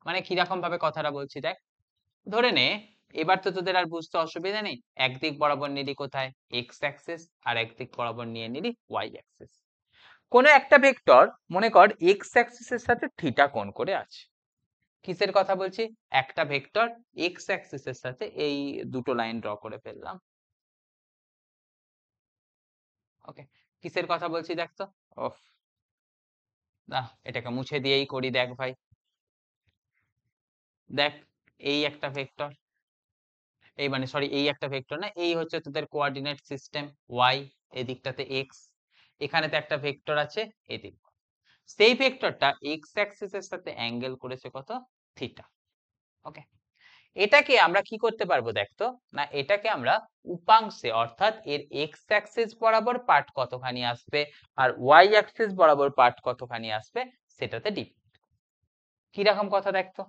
মানে কিরকম ভাবে কথাটা বলছি দেখ, ধরে নে এবার তো তোদের আর বুঝতে অসুবিধা নেই, একদিক বরাবর নিলি কোথায় এক্স অ্যাক্সিস, আর একদিক বরাবর নিয়ে নিলি ওয়াই অ্যাক্সিস। কোন একটা ভেক্টর মনে কর এক্স অ্যাক্সিসের সাথে থিটা কোণ করে আছে। কিসের কথা বলছি, একটা ভেক্টর এক্স অ্যাক্সিসের সাথে এই দুটো লাইন ড্র করে ফেললাম। ওকে, কিসের কথা বলছি দেখ তো, ওফ, না এটাকে মুছে দিয়েই করি, দেখ ভাই, দেখ এই একটা ভেক্টর, এই মানে সরি এই একটা ভেক্টর না, এই হচ্ছে তোদের কোঅর্ডিনেট সিস্টেম ওয়াই, এদিকটাতে এক্স, এখানেতে একটা ভেক্টর আছে এদিক, সেই ভেক্টরটা এক্স অ্যাক্সিসের সাথে অ্যাঙ্গেল করেছে কত, থিটা। ওকে, এটাকে আমরা কি করতে পারবো দেখতো, না এটাকে আমরা উপাংশে অর্থাৎ এর এক্স অ্যাক্সিস বরাবর পার্ট কতখানি আসবে আর ওয়াই অ্যাক্সিস বরাবর পার্ট কতখানি আসবে সেটাতে ডিপেন্ড। কি রকম কথা দেখতো,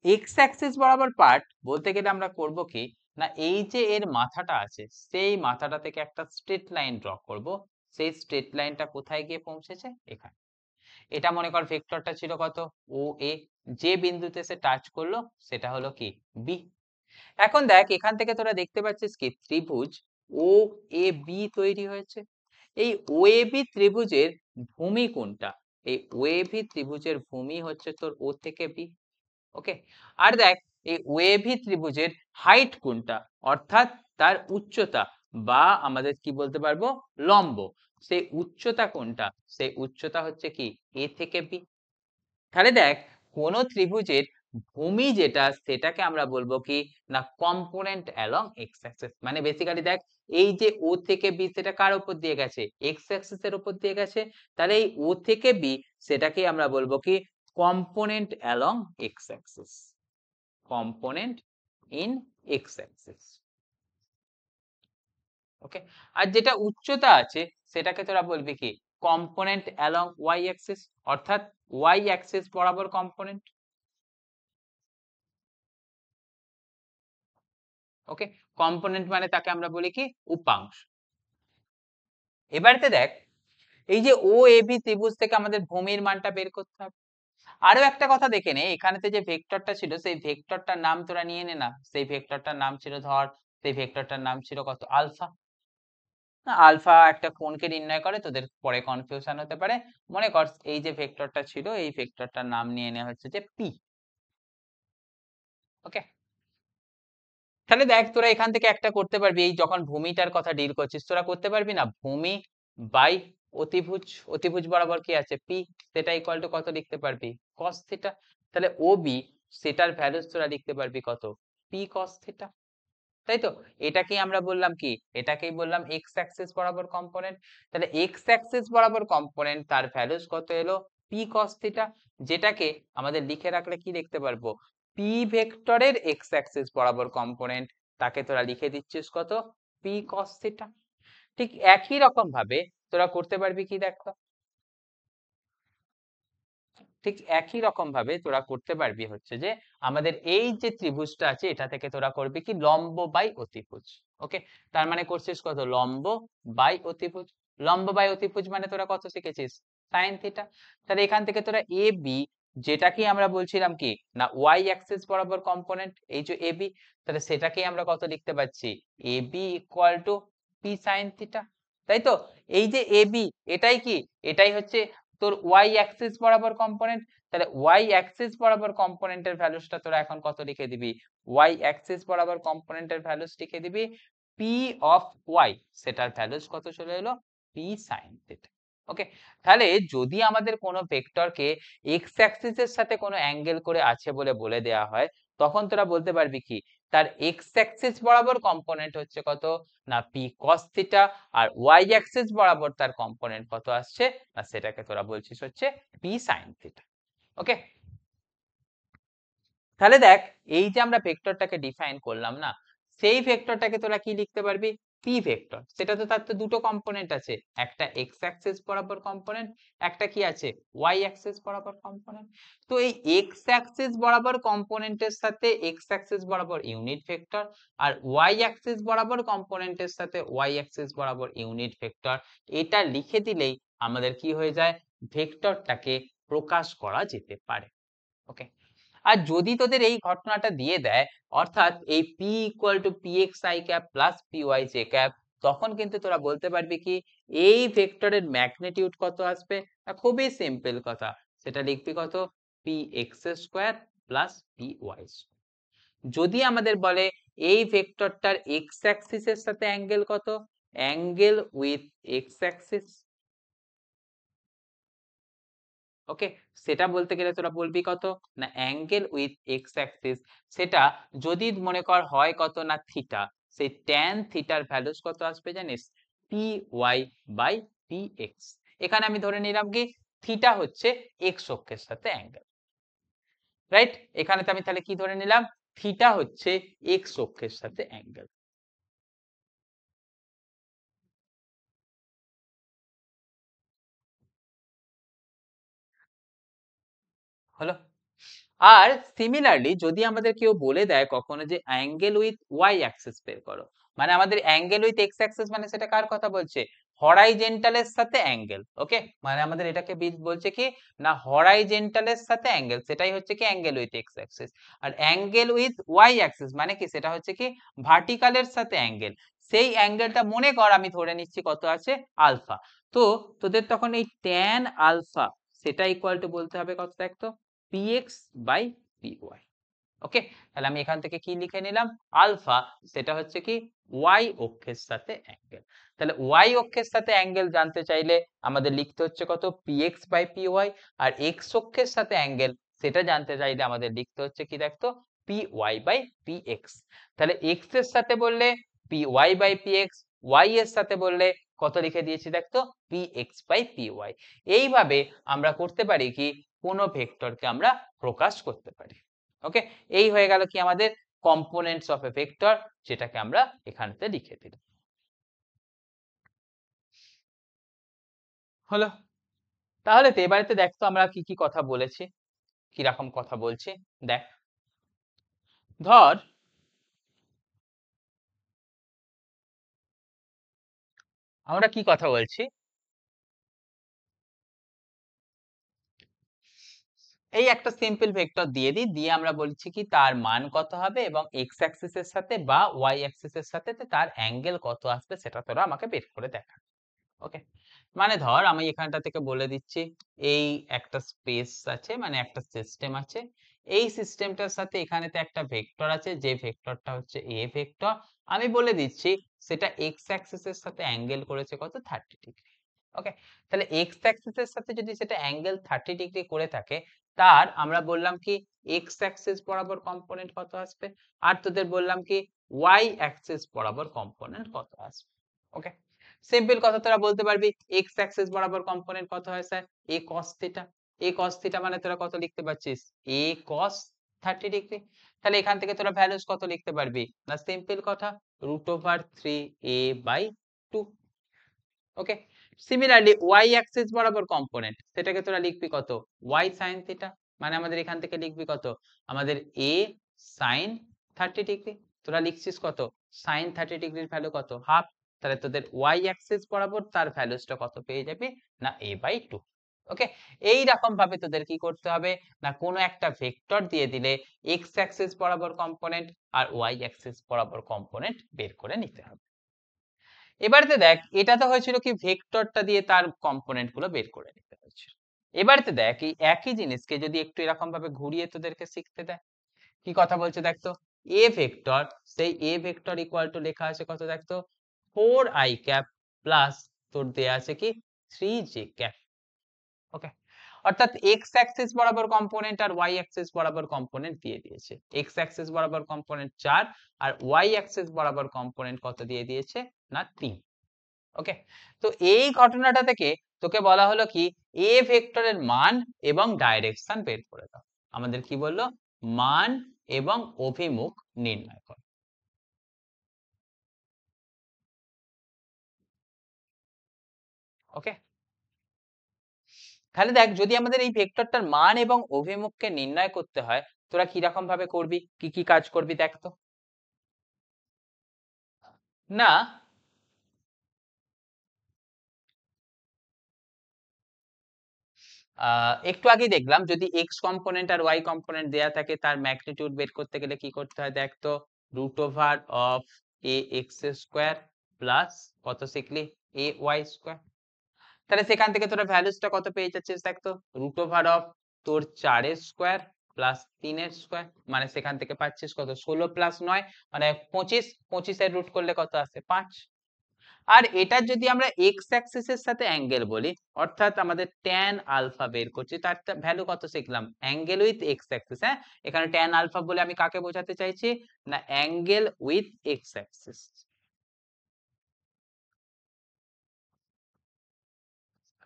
এক্স অ্যাক্সিস বরাবর পার্ট বলতে গেলে আমরা করব কি, না এই যে এর মাথাটা আছে সেই মাথাটা থেকে একটা স্ট্রেট লাইন ড্র করব, সেই স্ট্রেট লাইনটা কোথায় গিয়ে পৌঁছেছে এখানে। এটা মনে কর ভেক্টরটা ছিল কত ও এ, যে বিন্দুতে সে টাচ করলো সেটা হলো কি বি। এখন দেখ এখান থেকে তোরা দেখতে পাচ্ছিস কি ত্রিভুজ ও এ বি তৈরি হয়েছে। এই ও এ বি ত্রিভুজের ভূমি কোনটা, এই ও এ বি ত্রিভুজের ভূমি হচ্ছে তোর ও থেকে বি। ওকে, আর দেখ এই ও এ বি ত্রিভুজের হাইট কোনটা, অর্থাৎ তার উচ্চতা, বা আমাদের কি বলতে পারবো লম্ব, সেই উচ্চতা কোনটা, সেই উচ্চতা হচ্ছে কি এ থেকে বি। তাহলে দেখ কোন ত্রিভুজের ভূমি যেটা সেটাকে আমরা বলবো কি, না কম্পোনেন্ট অ্যালং এক্স অ্যাক্সিস। মানে বেসিক্যালি দেখ এই যে ও থেকে বি সেটা কার উপর দিয়ে গেছে, এক্স অ্যাক্সিস এর উপর দিয়ে গেছে, তাহলে এই ও থেকে বি সেটাকে আমরা বলবো কি component along x axis, component in x axis. Okay, আর যেটা উচ্চতা আছে সেটাকে তোরা বলবি কি কম্পোনেন্ট অ্যালং ওয়াই অ্যাক্সিস, অর্থাৎ ওয়াই অ্যাক্সিস বরাবর কম্পোনেন্ট। ওকে, কম্পোনেন্ট মানে তাকে আমরা বলি কি উপাংশ। এবারেতে দেখ এই যে ও এ বি ত্রিভুজ থেকে আমাদের ভূমির মানটা বের করতে হবে। আরো একটা কথা দেখে নে, এখানেতে যে ভেক্টরটা ছিল সেই ভেক্টরটার নাম তোরা নিয়ে নে না, সেই ভেক্টরটার নাম ছিল ধর, সেই ভেক্টরটার নাম ছিল কত আলফা। না আলফা একটা কোণকে নির্ণয় করে, তোদের পরে কনফিউশন হতে পারে। মনে কর এই যে ভেক্টরটা ছিল এই ভেক্টরটার নাম নিয়ে নেওয়া হচ্ছে যে পি। ওকে, তাহলে দেখ তোরা এখান থেকে একটা করতে পারবি, এই যখন ভূমিটার কথা ডিল করছিস তোরা করতে পারবি না ভূমি বাই অতিভুজ, অতিভুজ বরাবর কি আছে পি, সেটা ইকুয়াল টু কত লিখতে পারবি cos থিটা। তাহলে ও বি সেটার ভ্যালুস তোরা লিখতে পারবি কত পি cos থিটা। তাই তো, এটাকেই আমরা বললাম কি, এটাকেই বললাম এক্স অ্যাক্সিস বরাবর কম্পোনেন্ট। তাহলে এক্স অ্যাক্সিস বরাবর কম্পোনেন্ট তার ভ্যালুস কত এলো পি cos থিটা, যেটাকে আমাদের লিখে রাখলে কি লিখতে পারবো পি ভেক্টরের এক্স অ্যাক্সিস বরাবর কম্পোনেন্ট, তাকে তোরা লিখে দিচ্ছিস কত পি cos থিটা। ঠিক একই রকম ভাবে তোরা করতে পারবি কি দেখো, ঠিক একই রকম ভাবে তোরা করতে পারবি হচ্ছে যে আমাদের এই যে ত্রিভুজটা আছে এটা থেকে তোরা করবি কি লম্ব বাই অতিভুজ। ওকে, তার মানে করছিস কত লম্ব বাই অতিভুজ, লম্ব বাই অতিভুজ মানে তোরা কত শিখেছিস সাইন থিটা। তাহলে এখান থেকে তোরা এ বি, যেটাকে আমরা বলছিলাম কি না ওয়াই অ্যাক্সিস বরাবর কম্পোনেন্ট এই যে এ বি, তাহলে সেটাকেই আমরা কত লিখতে পাচ্ছি a b equal to p sine theta. তাই তো, এই যে এ বি এটাই কি, এটাই হচ্ছে তোর ওয়াই অ্যাক্সিস বরাবর কম্পোনেন্ট। তাহলে ওয়াই অ্যাক্সিস বরাবর কম্পোনেন্টের ভ্যালুসটা তোরা এখন কত লিখে দিবি, ওয়াই অ্যাক্সিস বরাবর কম্পোনেন্টের ভ্যালুস লিখে দিবি পি অফ ওয়াই, সেটার ভ্যালুস কত চলে এলো পি সাইন থিটা। ওকে, তাহলে যদি আমাদের কোনো ভেক্টরকে এক্স অ্যাক্সিসের সাথে কোনো অ্যাঙ্গেল করে আছে বলে দেয়া হয়, তখন তোরা বলতে পারবি কি তার এক্স অ্যাক্সিস বরাবর কম্পোনেন্ট হচ্ছে কত, না পি কস থিটা, আর ওয়াই অ্যাক্সিস বরাবর তার কম্পোনেন্ট কত আসছে, না সেটাকে তোরা বলছিস হচ্ছে পি সাইন থিটা। ওকে, তাহলে দেখ এই যে আমরা ভেক্টরটাকে ডিফাইন করলাম না, সেই ভেক্টরটাকে তোরা কি লিখতে পারবি, পি ভেক্টর। সেটা তো তার তো দুটো কম্পোনেন্ট আছে, একটা এক্স অ্যাক্সিস বরাবর কম্পোনেন্ট, একটা কি আছে ওয়াই অ্যাক্সিস বরাবর কম্পোনেন্ট। তো এই এক্স অ্যাক্সিস বরাবর কম্পোনেন্টের সাথে এক্স অ্যাক্সিস বরাবর ইউনিট ভেক্টর, আর ওয়াই অ্যাক্সিস বরাবর কম্পোনেন্টের সাথে ওয়াই অ্যাক্সিস বরাবর ইউনিট ভেক্টর, এটা লিখে দিলেই আমাদের কি হয়ে যায়, ভেক্টরটাকে প্রকাশ করা যেতে পারে। ওকে, আর যদি তোদের এই ঘটনাটা দিয়ে দেয়, অর্থাৎ এই p equal to pxi cap plus pyj cap, তখন কিন্তু তোরা বলতে পারবি কি এই ভেক্টরের ম্যাগনিটিউড কত আসবে, খুবই সিম্পল কথা, সেটা লিখবি কত, px square plus py square. যদি আমাদের বলে এই ভেক্টরটার x অ্যাক্সিসের সাথে অ্যাঙ্গেল কত, অ্যাঙ্গেল উইথ x অ্যাক্সিস, ওকে, সেটা বলতে গেলে তোরা বলবি কত, না অ্যাঙ্গেল উইথ এক্স অ্যাক্সিস, সেটা যদি মনে কর হয় কত, না থিটা, সেই ট্যান থিটার ভ্যালুস কত আসবে জানিস, P Y by P X. এখানে আমি ধরে নিলাম কি থিটা হচ্ছে এক্স অক্ষের সাথে অ্যাঙ্গেল, রাইট? এখানে তো আমি তাহলে কি ধরে নিলাম, থিটা হচ্ছে এক্স অক্ষের সাথে অ্যাঙ্গেল। হলো? আর সিমিলারলি যদি আমাদের কেউ বলে দেয় কখনো যে অ্যাঙ্গেল উইথ ওয়াই অ্যাক্সিস বের করো, মানে আমাদের অ্যাঙ্গেল উইথ এক্স অ্যাক্সিস মানে সেটা কার কথা বলছে, হরাইজেন্টালের সাথে অ্যাঙ্গেল। ওকে, মানে আমাদের এটাকে বলছে কি, না হরাইজেন্টালের সাথে অ্যাঙ্গেল, সেটাই হচ্ছে কি অ্যাঙ্গেল উইথ এক্স অ্যাক্সিস। আর অ্যাঙ্গেল উইথ ওয়াই অ্যাক্সিস মানে কি, সেটা হচ্ছে কি ভার্টিক্যালের সাথে অ্যাঙ্গেল। সেই অ্যাঙ্গেলটা মনে কর আমি ধরে নিচ্ছি কত আছে, আলফা। তো তোদের তখন এই ট্যান আলফা সেটা ইকুয়াল টু বলতে হবে কত, দেখতো px বাই py। ওকে, তাহলে আমি এখান থেকে কি লিখে নিলাম, আলফা সেটা হচ্ছে কি ওয়াই অক্ষের সাথে অ্যাঙ্গেল। তাহলে ওয়াই অক্ষের সাথে অ্যাঙ্গেল জানতে চাইলে আমাদের লিখতে হচ্ছে কত, px বাই py। আর এক্স অক্ষের সাথে অ্যাঙ্গেল সেটা জানতে চাইলে আমাদের লিখতে হচ্ছে কি দেখতো, py বাই px। তাহলে x এর সাথে বললে py বাই px, y এর সাথে বললে কত লিখে দিয়েছি দেখতো, px বাই py। এইভাবে আমরা করতে পারি কি, কোনো ভেক্টরকে আমরা প্রকাশ করতে পারি। ওকে, এই হয়ে গেল কি আমাদের কম্পোনেন্টস অফ এ ভেক্টর, যেটাকে আমরা এখানেতে লিখে দিলাম। হলো? তাহলে তো এবারেতে দেখ তো আমরা কি কি কথা বলেছি, কিরকম কথা বলছি। দেখ, ধর আমরা কি কথা বলছি, এই একটা সিম্পল ভেক্টর দিয়ে দিই, দিয়ে আমরা বলছি কি তার মান কত হবে এবং এক্স অ্যাক্সিস এর সাথে বা ওয়াই অ্যাক্সিস এর সাথে তার অ্যাঙ্গেল কত আসবে সেটা তোরা আমাকে বের করে দেখা। ওকে, মানে ধর আমি এখানটা থেকে বলে দিচ্ছি এই একটা স্পেস আছে, মানে একটা সিস্টেম আছে, এই সিস্টেমটার সাথে এখানেতে একটা ভেক্টর আছে, যে ভেক্টরটা হচ্ছে এ ভেক্টর। আমি বলে দিচ্ছি সেটা এক্স অ্যাক্সিস এর সাথে অ্যাঙ্গেল করেছে কত, 30 ডিগ্রি। ওকে, তাহলে এক্স অ্যাক্সিস এর সাথে যদি সেটা অ্যাঙ্গেল 30 ডিগ্রি করে থাকে, তার আমরা বললাম কি এক্স অ্যাক্সিস বরাবর কম্পোনেন্ট কত আসবে, আর তোদের বললাম কি ওয়াই অ্যাক্সিস বরাবর কম্পোনেন্ট কত আসবে। ওকে, সিম্পল কথা, তোরা বলতে পারবি এক্স অ্যাক্সিস বরাবর কম্পোনেন্ট কত হয় স্যার, এ কস থিটা। এ কস থিটা মানে তোরা কত লিখতে পারছিস, এ কস 30 ডিগ্রি। তাহলে এখান থেকে তোরা ভ্যালুস কত লিখতে পারবি, না সিম্পল কথা √3a/2। ওকে, সিমিলারলি ওয়াই অ্যাক্সিস বরাবর কম্পোনেন্ট সেটাকে তোরা লিখবি কত, ওয়াই সাইন থিটা। মানে আমাদের এখান থেকে লিখবি কত, আমাদের এ সাইন 30 ডিগ্রি। তোরা লিখছিস কত, সাইন 30 ডিগ্রির ভ্যালু কত, হাফ। তাহলে তোদের ওয়াই অ্যাক্সিস বরাবর তার ভ্যালুসটা কত পেয়ে যাবে, না a/2। ওকে, এই রকম ভাবে তোদের কি করতে হবে, না কোনো একটা ভেক্টর দিয়ে দিলে এক্স অ্যাক্সিস বরাবর কম্পোনেন্ট আর ওয়াই অ্যাক্সিস বরাবর কম্পোনেন্ট বের করে নিতে হবে। এবারেতে দেখ, এটা তো হয়েছিল কি ভেক্টরটা দিয়ে তার কম্পোনেন্ট গুলো বের করে নিতে হয়েছিল। এবারেতে দেখ এই একই জিনিসকে যদি একটু এরকম ভাবে ঘুরিয়ে তোদেরকে শিখতে দেয়, কি কথা বলছে দেখ তো, এ ভেক্টর, সেই এ ভেক্টর ইকুয়াল টু লেখা আছে কত দেখ তো, 4i ক্যাপ প্লাস তোর দেয়া আছে কি 3j ক্যাপ। ওকে, অর্থাৎ x অ্যাক্সিস বরাবর কম্পোনেন্ট আর y অ্যাক্সিস বরাবর কম্পোনেন্ট দিয়ে দিয়েছে। x অ্যাক্সিস বরাবর কম্পোনেন্ট 4 আর y অ্যাক্সিস বরাবর কম্পোনেন্ট কত দিয়ে দিয়েছে না 3। ওকে, তো এই ঘটনাটা থেকে তোকে বলা হলো কি a ভেক্টরের মান এবং ডাইরেকশন বের করে দাও। আমাদের কি বললো, মান এবং অভিমুখ নির্ণয় করো। ওকে, তাহলে দেখ যদি আমাদের এই ভেক্টরটার মান এবং অভিমুখকে নির্ণয় করতে হয় তোরা কি রকম ভাবে করবি, কি কি কাজ করবি দেখ তো। না, একটু আগেই দেখলাম যদি x কম্পোনেন্ট আর y কম্পোনেন্ট দেয়া থাকে তার ম্যাগনিটিউড বের করতে গেলে কি করতে হয় দেখ তো, root over of ax square plus কত শিখলি ay স্কয়ার। তাহলে সেখান থেকে তোরা ভ্যালুসটা কত পেয়ে যাচ্ছিস দেখ তো, রুট ওভার অফ তোর 4 এর স্কয়ার প্লাস 3 এর স্কয়ার, মানে সেখান থেকে পাচ্ছিস কত 16 প্লাস 9 মানে 25, 25 এর রুট করলে কত আসে 5। আর এটা যদি আমরা এক্স অ্যাক্সিস এর সাথে অ্যাঙ্গেল বলি, অর্থাৎ আমাদের ট্যান আলফা বের করছি, তার ভ্যালু কত শিখলাম, অ্যাঙ্গেল উইথ এক্স অ্যাক্সিস। হ্যাঁ, এখানে ট্যান আলফা বলে আমি কাকে বোঝাতে চাইছি না অ্যাঙ্গেল উইথ এক্স অ্যাক্সিস।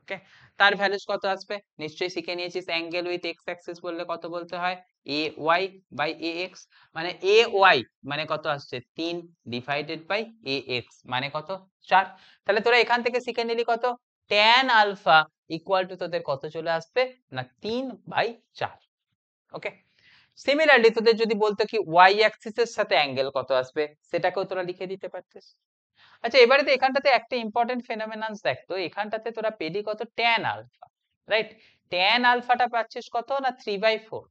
ওকে, তার ভ্যালুস কত আসবে নিশ্চয়ই শিখে নিয়েছিস, অ্যাঙ্গেল উইথ এক্স অ্যাক্সিস বললে কত বলতে হয় A Y by a x, মানে এ ওয়াই মানে কত আসছে 3 ডিভাইডেড বাই এ এক্স মানে কত 4। তাহলে তোরা এখান থেকে শিখে নিলি কত, ট্যান আলফা ইকুয়াল টু তোদের কত চলে আসবে না 3/4। ওকে, সিমিলারলি তোদের যদি বলতো কি ওয়াই অ্যাক্সিস এর সাথে অ্যাঙ্গেল কত আসবে সেটাকেও তোরা লিখে দিতে পারতিস। আচ্ছা, এবারে তো এখানটাতে একটা ইম্পর্টেন্ট ফেনোমেনন দেখতো, এখানটাতে তোরা পেলি কত ট্যান আলফা, রাইট? ট্যান আলফাটা পাচ্ছিস কত না 3/4।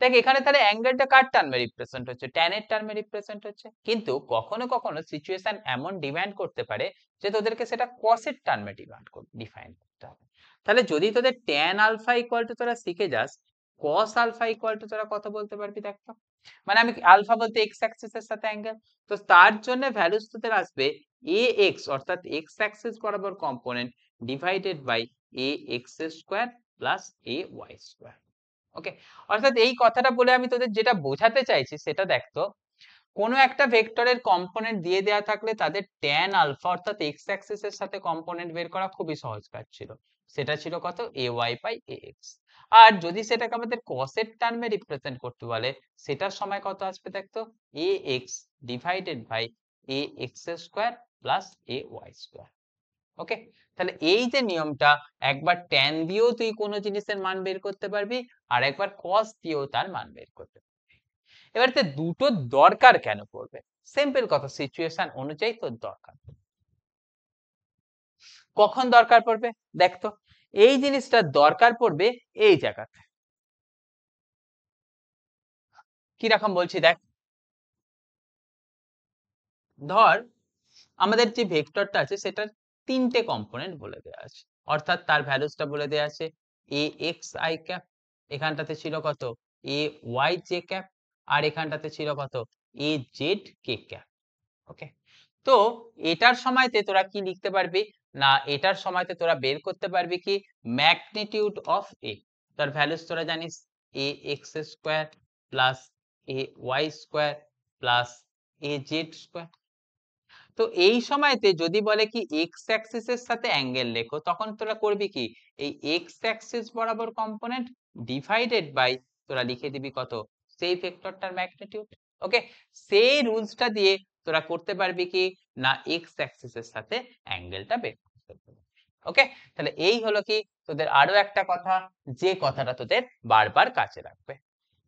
দেখ এখানে তাহলে অ্যাঙ্গেলটা কার টার্মে রিপ্রেজেন্ট হচ্ছে, ট্যানের টার্মে রিপ্রেজেন্ট হচ্ছে, কিন্তু কখনো কখনো সিচুয়েশন এমন ডিমান্ড করতে পারে যে তোদেরকে সেটা কসের টার্মে ডিফাইন করতে হবে। তাহলে যদি তোদের ট্যান আলফা ইকুয়াল টু তোরা শিখে যাস, কস আলফা ইকুয়াল টু তোরা কত বলতে পারবি দেখ তো। মানে আমি আলফা বলতে এক্স অ্যাক্সিস এর সাথে অ্যাঙ্গেল, তো তার জন্য ভ্যালুস তোদের আসবে এ এক্স অর্থাৎ এক্স অ্যাক্সিস বরাবর component divided by a x square plus a y square. Okay, অর্থাৎ এই কথাটা বলে আমি তোদের যেটা বোঝাতে চাইছি সেটা দেখতো, কোনো একটা ভেক্টরের কম্পোনেন্ট দিয়ে দেওয়া থাকলে তাদের ট্যান আলফা অর্থাৎ এক্স অ্যাক্সিস এর সাথে কম্পোনেন্ট বের করা খুবই সহজ কাজ ছিল, সেটা ছিল কত A Y by a x. আর যদি সেটাকে আমাদের কসের টার্মে রিপ্রেজেন্ট করতে বলে সেটার সময় কত আসবে দেখতো, a x divided by a x square plus a y square. Okay, তাহলে এই যে নিয়মটা, একবার ট্যান দিয়েও তুই কোনো জিনিসের মান বের করতে পারবি আর একবার কস দিয়েও তার মান বের করতে পারবি। এবার দুটো দরকার কেন পড়বে, সিম্পল কথা, সিচুয়েশন অনুযায়ী তোর দরকার। কখন দরকার পড়বে দেখ তো, এই জিনিসটা দরকার পড়বে এই জায়গাতে। কি রকম বলছি দেখ, ধর আমাদের যে ভেক্টরটা আছে সেটার তিনটে কম্পোনেন্ট বলে দেওয়া আছে, অর্থাৎ তার ভ্যালুসটা বলে দেওয়া আছে এ এক্স আই ক্যাপ, এখানটাতে ছিল কত এ ওয়াই জে ক্যাপ, আর এখানটাতে ছিল কত এ জেড কে ক্যাপ। ওকে, তো এটার সময়তে তোরা কি লিখতে পারবি না, এটার সময়তে তোরা বের করতে পারবি কি ম্যাগনিটিউড অফ এ, তার ভ্যালুস তোরা জানিস a x square plus a y square plus a z square. তো এই সময়তে যদি বলে কি এক্স অ্যাক্সিস এর সাথে অ্যাঙ্গেল লেখো তখন তোরা করবি কি এই এক্স অ্যাক্সিস বরাবর কম্পোনেন্ট ডিভাইডেড বাই তোরা লিখে দিবি কত সেই ভেক্টরটার ম্যাগনিটিউড। ওকে, সেই রুলসটা দিয়ে তোরা করতে পারবি কি না এক্স অ্যাক্সিস এর সাথে অ্যাঙ্গেলটা বের করতে পারবি। ওকে, তাহলে এই হলো কি তোদের আরো একটা কথা, যে কথাটা তোদের বারবার কাছে রাখবে।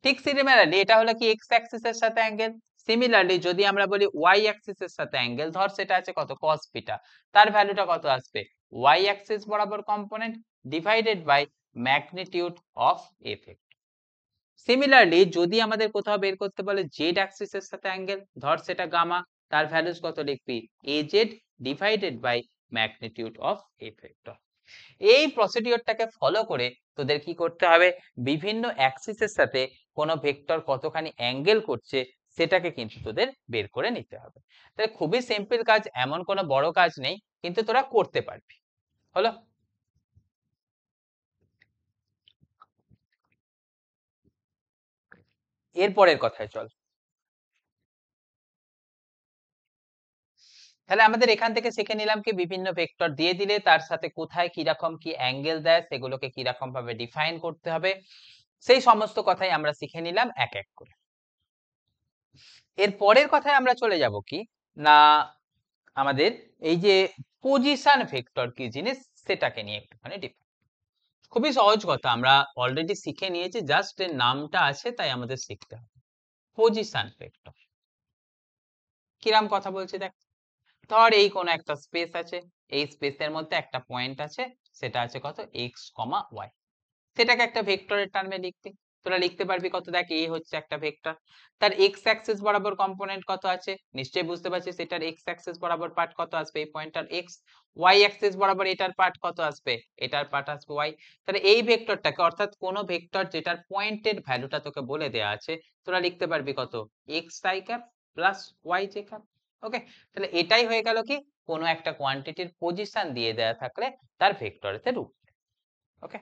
ঠিক সিমিলারলি এটা হলো কি এক্স অ্যাক্সিস এর সাথে অ্যাঙ্গেল, সিমিলারলি যদি আমরা বলি ওয়াই অ্যাক্সিস এর সাথে অ্যাঙ্গেল, ধর সেটা আছে কত cos থিটা, তার ভ্যালুটা কত আসবে ওয়াই অ্যাক্সিস বরাবর component divided by magnitude of A vector. Similarly যদি আমাদের কোথাও বের করতে বলে জেড অ্যাক্সিস এর সাথে অ্যাঙ্গেল, ধর সেটা গামা, তার ভ্যালুস কত লিখবি A Z divided by magnitude of A vector. এই প্রসিডিওরটাকে ফলো করে তোদের কি করতে হবে, বিভিন্ন অ্যাক্সিসের সাথে কোন ভেক্টর কতখানি অ্যাঙ্গেল করছে সেটাকে কিন্তু তোদের বের করে নিতে হবে। তাহলে খুবই সিম্পল কাজ, এমন কোনো বড় কাজ নেই, কিন্তু তোরা করতে পারবি। হলো? এরপরের কথায় চল। তাহলে আমাদের এখান থেকে শিখে নিলাম কি বিভিন্ন ভেক্টর দিয়ে দিলে তার সাথে কোথায় কিরকম কি অ্যাঙ্গেল দেয় সেগুলোকে কিরকম ভাবে ডিফাইন করতে হবে সেই সমস্ত কথাই আমরা শিখে নিলাম এক এক করে। এর পরের কথায় আমরা চলে যাব কি না আমাদের এই যে পজিশন ভেক্টর কি জিনিস সেটাকে নিয়ে একটুখানি ডিফাইন। খুবই সহজ কথা, আমরা অলরেডি শিখে নিয়েছি, জাস্ট এর নামটা আছে তাই আমাদের শিখতে হবে। পজিশন ভেক্টর কিরাম কথা বলছি দেখ। ধর এই কোন একটা স্পেস আছে, এই স্পেসের মধ্যে একটা পয়েন্ট আছে, সেটা আছে কত x, y, সেটাকে একটা ভেক্টরের টার্মে লিখতে। তোরা লিখতে পারবি কত, দেখ এ হচ্ছে একটা ভেক্টর, তার x অ্যাক্সিস বরাবর কম্পোনেন্ট কত আছে নিশ্চয়ই বুঝতে পারছিস, এটার x অ্যাক্সিস বরাবর পার্ট কত আসবে এই পয়েন্টটার x, y অ্যাক্সিস বরাবর এটার পার্ট কত আসবে, এটার পার্ট আসবে y। তাহলে এই ভেক্টরটাকে অর্থাৎ কোন ভেক্টর যেটার পয়েন্টের ভ্যালুটা তোকে বলে দেয়া আছে, তোরা লিখতে পারবি কত xi cap plus yj cap. Okay, তাহলে এটাই হয়ে গেল কি কোন একটা কোয়ান্টিটির পজিশন দিয়ে দেয়া থাকলে তার ভেক্টরেতে রূপ। ওকে,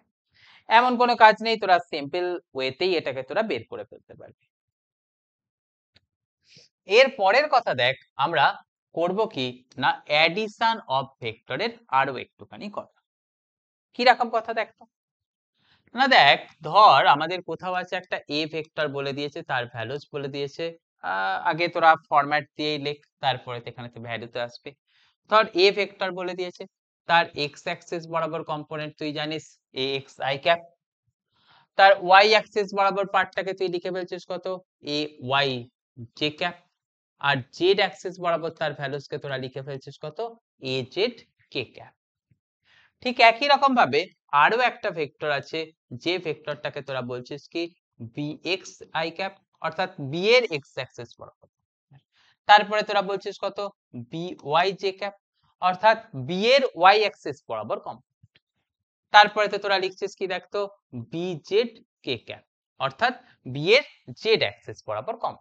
এমন কোনো কাজ নেই, তোরা সিম্পল ওয়েতেই এটাকে তোরা বের করে ফেলতে পারবি। এর পরের কথা দেখ আমরা করব কি না অ্যাডিশন অফ ভেক্টরের আরো একটুখানি কথা। কি রকম কথা দেখ তো, না দেখ ধর আমাদের কোথাও আছে একটা এ ভেক্টর বলে দিয়েছে, তার ভ্যালুস বলে দিয়েছে, আগে তোরা ফরম্যাট দিয়েই লেখ, তারপরে এখানে ভ্যালুতে আসবে। ধর এ ভেক্টর বলে দিয়েছে, তার এক্স অ্যাক্সিস বরাবর কম্পোনেন্ট তুই জানিস এ এক্স আই ক্যাপ, তার ওয়াই অ্যাক্সিস বরাবর পার্টটাকে তুই লিখে ফেলছিস কত A Y j cap, R Z Axis বরাবর তার ভ্যালুস কে তোরা লিখে ফেলছিস কত এ জেড কে ক্যাপ। ঠিক একই রকম ভাবে আরো একটা ভেক্টর আছে, যে ভেক্টরটাকে তোরা বলছিস কি বি এক্স আই ক্যাপ, অর্থাৎ বি এর এক্স অ্যাক্সিস বরাবর, তারপরে তোরা বলছিস কত বি ওয়াই জে ক্যাপ, অর্থাৎ বি এর ওয়াই অ্যাক্সিস বরাবর কম, তারপরে তোরা লিখছিস কি দেখতো বি জেড কে ক্যাপ, অর্থাৎ বি এর জেড অ্যাক্সিস বরাবর কম।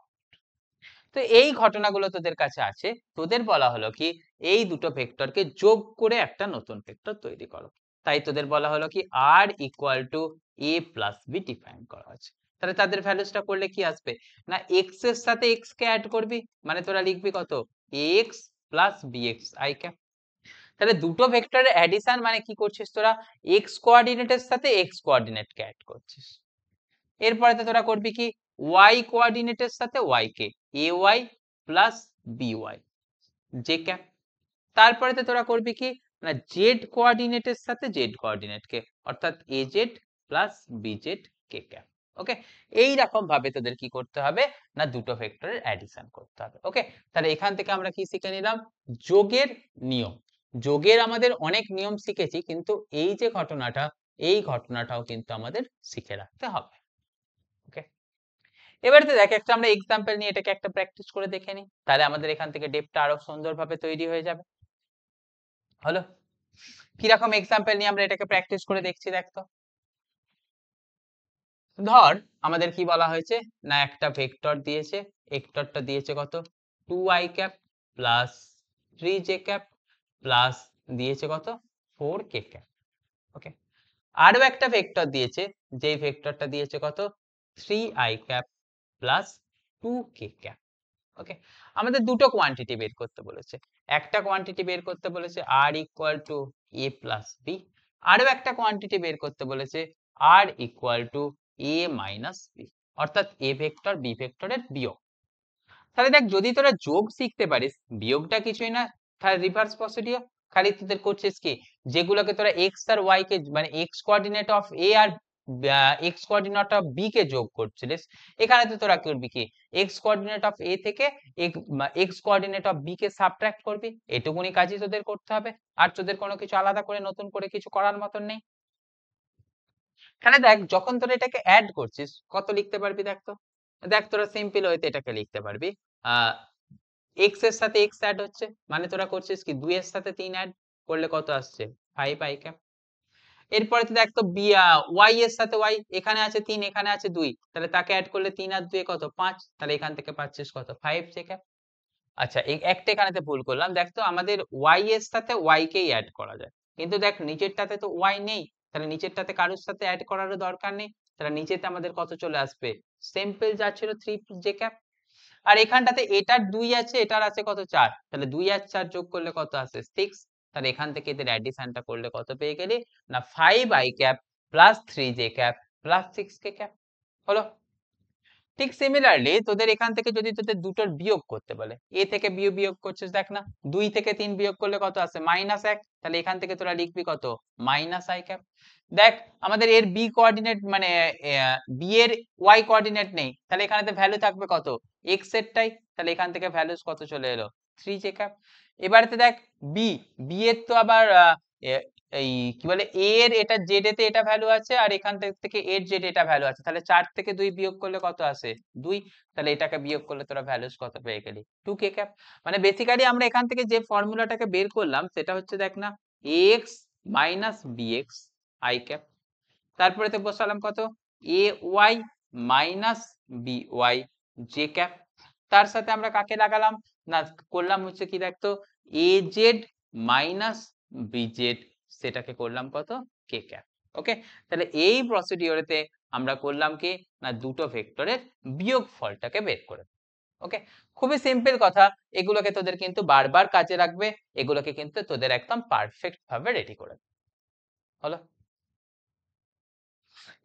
তো এই ঘটনাগুলো তোদের কাছে আছে, তোদের বলা হলো কি এই দুটো ভেক্টরকে যোগ করে একটা নতুন ভেক্টর তৈরি করো, তাই তোদের বলা হলো কি r equal to a plus b define করা আছে। তাহলে তাদের ভ্যালুসটা করলে কি আসবে না এক্স এর সাথে এক্স কে অ্যাড করবি, মানে তোরা লিখবি কত x plus bx I cap. তাহলে দুটো ভেক্টরের অ্যাডিশন মানে কি করছিস তোরা এক্স কোঅর্ডিনেটের সাথে এক্স কোঅর্ডিনেট কে অ্যাড করছিস। এরপরে তোরা করবি কি ওয়াই কোঅর্ডিনেটের সাথে ওয়াই কে a y plus b y j cap. তারপরে তোরা করবি কি না জেড কোঅর্ডিনেটের সাথে জেড কোঅর্ডিনেট কে, অর্থাৎ a z plus b z k cap. Okay, এই রকম ভাবে তোদের কি করতে হবে না দুটো ভেক্টরের অ্যাডিশন করতে হবে। ওকে, তাহলে এখান থেকে আমরা কি শিখে নিলাম যোগের নিয়ম। যোগের আমাদের অনেক নিয়ম শিখেছি, কিন্তু এই যে ঘটনাটা এই ঘটনাটাও কিন্তু আমাদের শিখে রাখতে হবে। ওকে, এবারে দেখ একটা আমরা এক্সাম্পল নিয়ে এটাকে একটা প্র্যাকটিস করে দেখে নিই, তাহলে আমাদের এখান থেকে ডেপটা আরো সুন্দরভাবে তৈরি হয়ে যাবে। হলো, কিরকম এক্সাম্পল নিয়ে আমরা এটাকে প্র্যাকটিস করে দেখছি দেখ তো। ধর আমাদের কি বলা হয়েছে না একটা ভেক্টর দিয়েছে, ভেক্টরটা দিয়েছে কত 2i cap plus 3j cap plus দিয়েছে কত 4k ক্যাপ। ওকে, আরো একটা ভেক্টর দিয়েছে, যেই ভেক্টরটা দিয়েছে কত 3i cap plus 2k cap. ওকে, আমাদের দুটো কোয়ান্টিটি বের করতে বলেছে, একটা কোয়ান্টিটি বের করতে বলেছে r equal to a plus B, আরো একটা কোয়ান্টিটি বের করতে বলেছে r equal to a minus B, অর্থাৎ a ভেক্টর b ভেক্টরের বিয়োগ। তাহলে দেখ যদি তোরা যোগ শিখতে পারিস, বিয়োগটা কিছুই না তাহলে রিভার্স প্রসিডিওর, খালি তোদের করছিস কি যেগুলোকে তোরা x আর y কে মানে x কোঅর্ডিনেট অফ a আর x কোঅর্ডিনেট অফ b কে যোগ করছিলিস, এখানে তো তোরা করবি কি x কোঅর্ডিনেট অফ a থেকে x কোঅর্ডিনেট অফ b কে সাবট্রাক্ট করবি, এটুকুনি কাজই তোদের করতে হবে, আর তোদের কোনো কিছু আলাদা করে নতুন করে কিছু করার মতন নেই। তাহলে দেখ যখন তোরা এটাকে অ্যাড করছিস কত লিখতে পারবি দেখ তো, দেখ তোরা সিম্পল ওয়েতে এটাকে লিখতে পারবি x এর সাথে x অ্যাড হচ্ছে, মানে তোরা করছিস কি 2 এর সাথে 3 অ্যাড করলে কত আসছে 5i ক্যাপ। এরপরে তো দেখ তো y এর সাথে y, এখানে আছে 3 এখানে আছে 2, তাহলে তাকে অ্যাড করলে 3 আর 2 কত 5, তাহলে এখান থেকে পাচ্ছিস কত 5j ক্যাপ। আচ্ছা এই একটা এখানেতে ভুল করলাম, দেখ তো আমাদের y এর সাথে y কেই অ্যাড করা যায়, কিন্তু দেখ নিচেরটাতে তো ওয়াই নেই, তাহলে নিচেরটাতে কারোর সাথে অ্যাড করারও দরকার নেই, তাহলে নিচেতে আমাদের কত চলে আসবে, সিম্পল যা ছিল 3 j cap। আর এখানটাতে এটার 2 আছে, এটার আছে কত 4, তাহলে 2 আর 4 যোগ করলে কত আসে 6, তাহলে এখান থেকে এদের অ্যাডিশনটা করলে কত পেয়ে গেলি না 5i cap plus 3j cap plus 6k cap হলো। ঠিক সিমিলারলি তোদের এখান থেকে যদি তোদের দুটোর বিয়োগ করতে বলে, এ থেকে বিয়োগ করছিস দেখ না, 2 থেকে 3 বিয়োগ করলে কত আসে -1, তাহলে এখান থেকে তোরা লিখবি কত -i cap। দেখ আমাদের এর বি কোঅর্ডিনেট মানে বি এর ওয়াই কোঅর্ডিনেট নেই, তাহলে এখানেতে ভ্যালু থাকবে কত x এরটাই, তাহলে এখান থেকে ভ্যালুস কত চলে এলো 3j cap। এবারেতে দেখ বি, বি এর তো আবার এই কি বলে এ এর এটা জেড এতে এটা ভ্যালু আছে, আর এখান থেকে এর জেড এটা ভ্যালু আছে, তাহলে 4 থেকে 2 বিয়োগ করলে কত আসে 2, তাহলে এটাকে বিয়োগ করলে তোরা ভ্যালুস কত পেয়ে গেলি 2k cap। মানে বেসিক্যালি আমরা এখান থেকে যে ফর্মুলাটাকে বের করলাম সেটা হচ্ছে দেখ না ax minus bx i cap, তারপরে তো বসালাম কত ay minus by j cap, তার সাথে আমরা কাকে লাগালাম না করলাম হচ্ছে কি দেখতো az মাইনাস bz, সেটাকে করলাম কত k cap। ওকে, তাহলে এই প্রসিডিওরেতে আমরা করলাম কি না দুটো ভেক্টরের বিয়োগফলটাকে বের করে। ওকে, খুবই সিম্পল কথা, এগুলোকে তোদের কিন্তু বারবার কাজে রাখবে, এগুলোকে কিন্তু তোদের একদম পারফেক্ট ভাবে রেডি করে হলো।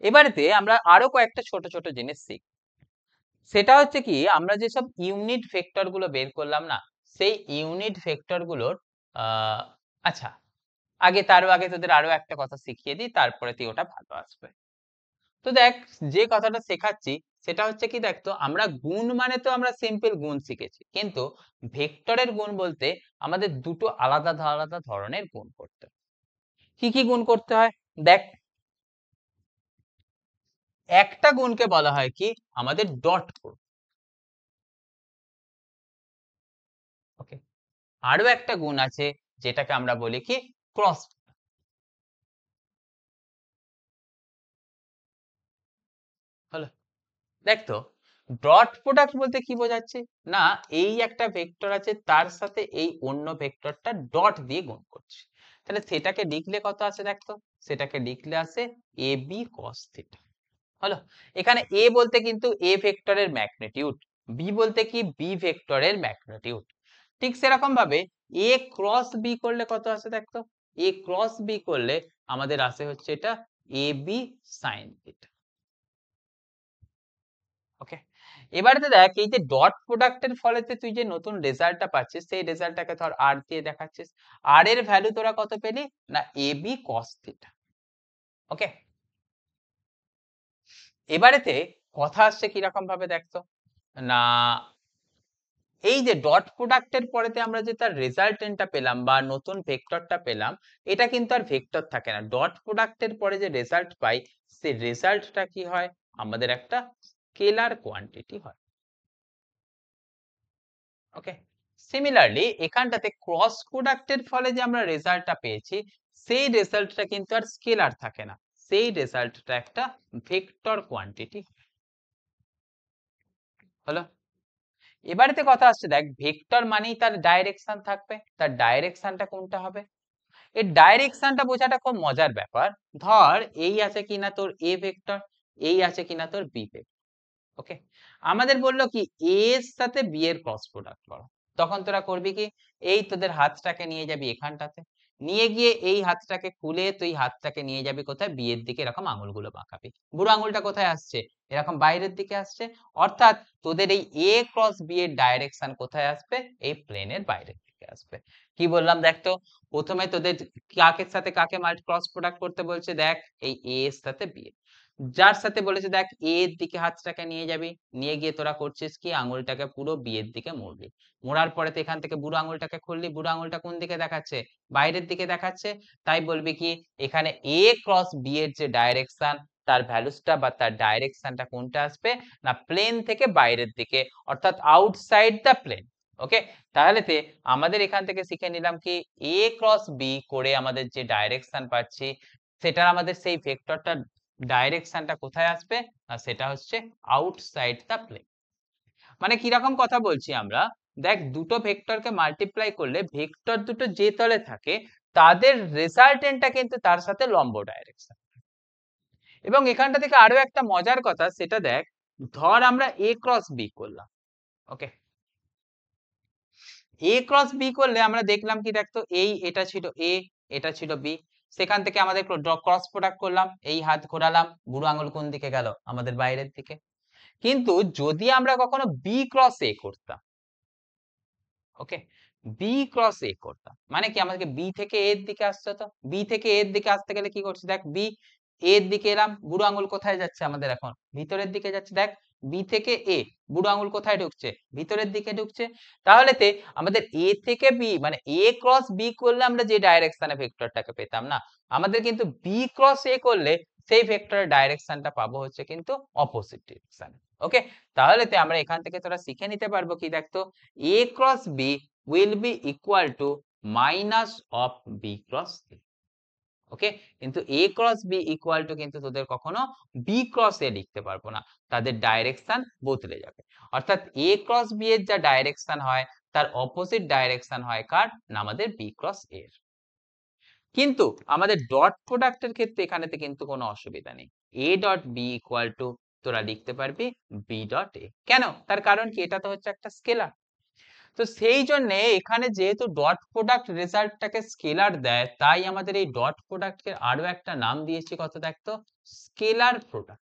এবারেতে আমরা আরো কয়েকটা ছোট ছোট জিনিস শিখব, সেটা হচ্ছে কি আমরা যেসব ইউনিট ভেক্টর গুলো বের করলাম না, সেই ইউনিট ভেক্টর গুলোর আচ্ছা তারও আগে তোদের আরো একটা কথা শিখিয়ে দিই, তারপরে তুই ওটা ভালো আসবে। তো দেখ যে কথাটা শেখাচ্ছি সেটা হচ্ছে কি দেখতো আমরা গুণ মানে তো আমরা সিম্পল গুণ শিখেছি, কিন্তু ভেক্টরের গুণ বলতে আমাদের দুটো আলাদা আলাদা ধরনের গুণ করতে হয়। কি কি গুণ করতে হয় দেখ, একটা গুণকে বলা হয় কি আমাদের ডট গুণ। ওকে, আরো একটা গুণ আছে যেটাকে আমরা বলি কি ক্রস। হলো, দেখ তো ডট প্রোডাক্ট বলতে কি বোঝাচ্ছে না এই একটা ভেক্টর আছে তার সাথে এই অন্য ভেক্টরটা ডট দিয়ে গুণ করছে, তাহলে সেটাকে লিখলে কত আছে দেখ তো, সেটাকে লিখলে আসে এ বি কস থিটা। হলো, এখানে এ বলতে কিন্তু এ ভেক্টরের ম্যাগনিটিউড, বি বলতে কি বি ভেক্টরের ম্যাগনিটিউড। ঠিক সেরকম ভাবে এ ক্রস বি করলে কত আসে দেখ তো, এ ক্রস বি করলে আমাদের আসে হচ্ছে এটা এ বি সাইন থিটা। ওকে, এবারে তো দেখ এই যে ডট প্রোডাক্টের ফলেতে তুই যে নতুন রেজাল্টটা পাচ্ছিস সেই রেজাল্টটাকে ধর আর দিয়ে দেখাচ্ছিস, আর এর ভ্যালু তোরা কত পেলি না এ বি কস থিটা। ওকে, এবারেতে কথা আসছে কিরকম ভাবে দেখতো না এই যে ডট প্রোডাক্টের পরেতে আমরা যে তার রেজাল্টেন্টটা পেলাম বা নতুন ভেক্টরটা পেলাম, এটা কিন্তু আর ভেক্টর থাকে না, ডট প্রোডাক্টের পরে যে রেজাল্ট পাই সেই রেজাল্টটা কি হয় আমাদের একটা স্কেলার কোয়ান্টিটি হয়। ওকে, সিমিলারলি এখানটাতে ক্রস প্রোডাক্টের ফলে যে আমরা রেজাল্টটা পেয়েছি সেই রেজাল্টটা কিন্তু আর স্কেলার থাকে না, সেই রেজাল্টটা একটা ভেক্টর কোয়ান্টিটি হলো। এবারেতে কথা আসছে দেখ ভেক্টর মানেই তার ডাইরেকশন থাকবে, তার ডাইরেকশনটা কোনটা হবে, এর ডাইরেকশনটা বোঝাটা খুব মজার ব্যাপার। ধর এই আছে কিনা তোর এ ভেক্টর, এই আছে কিনা তোর বি ভেক্টর। ওকে, আমাদের বললো কি এ এর সাথে বি এর ক্রস প্রোডাক্ট করো, তখন তোরা করবি কি এই তোদের হাতটাকে নিয়ে যাবি এখানটাতে, নিয়ে গিয়ে এই হাতটাকে খুলে তুই হাতটাকে নিয়ে যাবি কোথায় বি এর দিকে, এরকম আঙুলগুলো বাঁকাবি, বুড়ো আঙুলটা কোথায় আসছে এরকম বাইরের দিকে আসছে, অর্থাৎ তোদের এই এ ক্রস বি এর ডাইরেকশন কোথায় আসবে এই প্লেনের বাইরের দিকে আসবে। কি বললাম দেখ তো, প্রথমে তোদের কাকের সাথে কাকে ক্রস প্রোডাক্ট করতে বলছে দেখ এই এ এর সাথে বি এর, যার সাথে বলেছে দেখ এ এর দিকে হাতটাকে নিয়ে যাবি, নিয়ে গিয়ে তোরা করছিস কি আঙুলটাকে পুরো বি এর দিকে মুড়বি, মোড়ার পরে তো এখান থেকে বুড়ো আঙুলটাকে খুললি, বুড়ো আঙুলটা কোন দিকে দেখাচ্ছে বাইরের দিকে দেখাচ্ছে, তাই বলবি কি এখানে এ ক্রস বি এর যে ডাইরেকশন তার ভ্যালুসটা বা তার ডাইরেকশনটা কোনটা আসবে না প্লেন থেকে বাইরের দিকে, অর্থাৎ আউটসাইড দ্য প্লেন। ওকে, তাহলে তে আমাদের এখান থেকে শিখে নিলাম কি এ ক্রস বি করে আমাদের যে ডাইরেকশন পাচ্ছি সেটা আমাদের সেই ভেক্টরটা ডাইরেকশনটা কোথায় আসবে না সেটা হচ্ছে আউটসাইড দ্য প্লেন। মানে কিরকম কথা বলছি আমরা, দেখ দুটো ভেক্টরকে মাল্টিপ্লাই করলে ভেক্টর দুটো যে তলে থাকে তাদের রেজাল্টেন্টটা কিন্তু তার সাথে লম্ব ডাইরেকশন। এবং এখানটা থেকে আরো একটা মজার কথা, সেটা দেখ, ধর আমরা a ক্রস b করলাম, ওকে, a ক্রস b করলে আমরা দেখলাম কি, দেখতো এটা ছিল a, এটা ছিল b, সেখান থেকে আমাদের ক্রস প্রোডাক্ট করলাম, এই হাত ঘোরালাম, বুড়ো আঙুল কোন দিকে গেল, আমাদের বাইরের দিকে। কিন্তু যদি আমরা কখনো b ক্রস a করতাম, ওকে, বি ক্রস এ করতাম, মানে কি আমাদেরকে বি থেকে এর দিকে আসতে হতো। বি থেকে এর দিকে আসতে গেলে কি করছি, দেখ, বি এর দিকে এলাম, বুড়ো আঙুল কোথায় যাচ্ছে আমাদের, এখন ভিতরের দিকে যাচ্ছে। দেখ, বি থেকে এ, বুড়ো আঙুল কোথায় ঢুকছে, ভিতরের দিকে ঢুকছে। তাহলে আমাদের এ থেকে বি, মানে এ ক্রস বি করলে আমরা যে ডাইরেকশনে ভেক্টরটাকে পেতাম না, আমাদের কিন্তু বি ক্রস এ করলে সেই ভেক্টরের ডাইরেকশনটা পাবো হচ্ছে কিন্তু অপোজিট ডিরেকশন। ওকে, তাহলে আমরা এখান থেকে তোরা শিখে নিতে পারবো কি, দেখতো, a cross b will be equal to minus of b cross a, ওকে। কিন্তু a cross b equal to কিন্তু তোদের কখনো b cross a লিখতে পারবো না, তাদের ডাইরেকশন বদলে যাবে। অর্থাৎ a cross b এর যা ডাইরেকশন হয় তার অপোজিট ডাইরেকশন হয় কার না, আমাদের b cross a এর। কিন্তু আমাদের ডট প্রোডাক্টের ক্ষেত্রে এখানেতে কিন্তু কোনো অসুবিধা নেই, a dot b equal to তোরা লিখতে পারবি b ডট a। কেন? তার কারণ কি, এটা তো হচ্ছে একটা স্কেলার। তো সেই জন্য এখানে যেহেতু ডট প্রোডাক্ট রেজাল্টটাকে স্কেলার দেয়, তাই আমাদের এই ডট প্রোডাক্টকে আরো একটা নাম দিয়েছি, কত দেখতো, স্কেলার প্রোডাক্ট।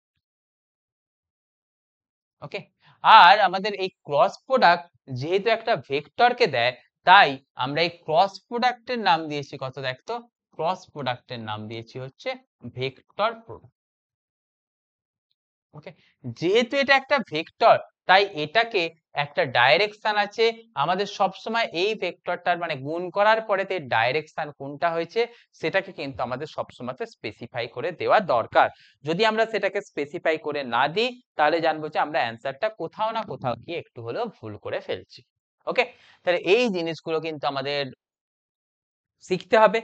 ওকে, আর আমাদের এই ক্রস প্রোডাক্ট যেহেতু একটা ভেক্টরকে দেয়, তাই আমরা এই ক্রস প্রোডাক্টের নাম দিয়েছি কত দেখতো, ক্রস প্রোডাক্টের নাম দিয়েছি হচ্ছে ভেক্টর প্রোডাক্ট। ওকে, যেহেতু এটা একটা ভেক্টর, তাই এটাকে একটা ডাইরেকশন আছে, আমাদের সব সময় এই ভেক্টরটার মানে গুণ করার পরে এর ডাইরেকশন কোনটা হয়েছে সেটাকে কিন্তু আমাদের সব সময় স্পেসিফাই করে দেওয়া দরকার। যদি আমরা সেটাকে স্পেসিফাই করে না দিই, তাহলে জানবো যে আমরা অ্যান্সারটা কোথাও না কোথাও গিয়ে একটু হলেও ভুল করে ফেলছি। ওকে, তাহলে এই জিনিসগুলো কিন্তু আমাদের শিখতে হবে।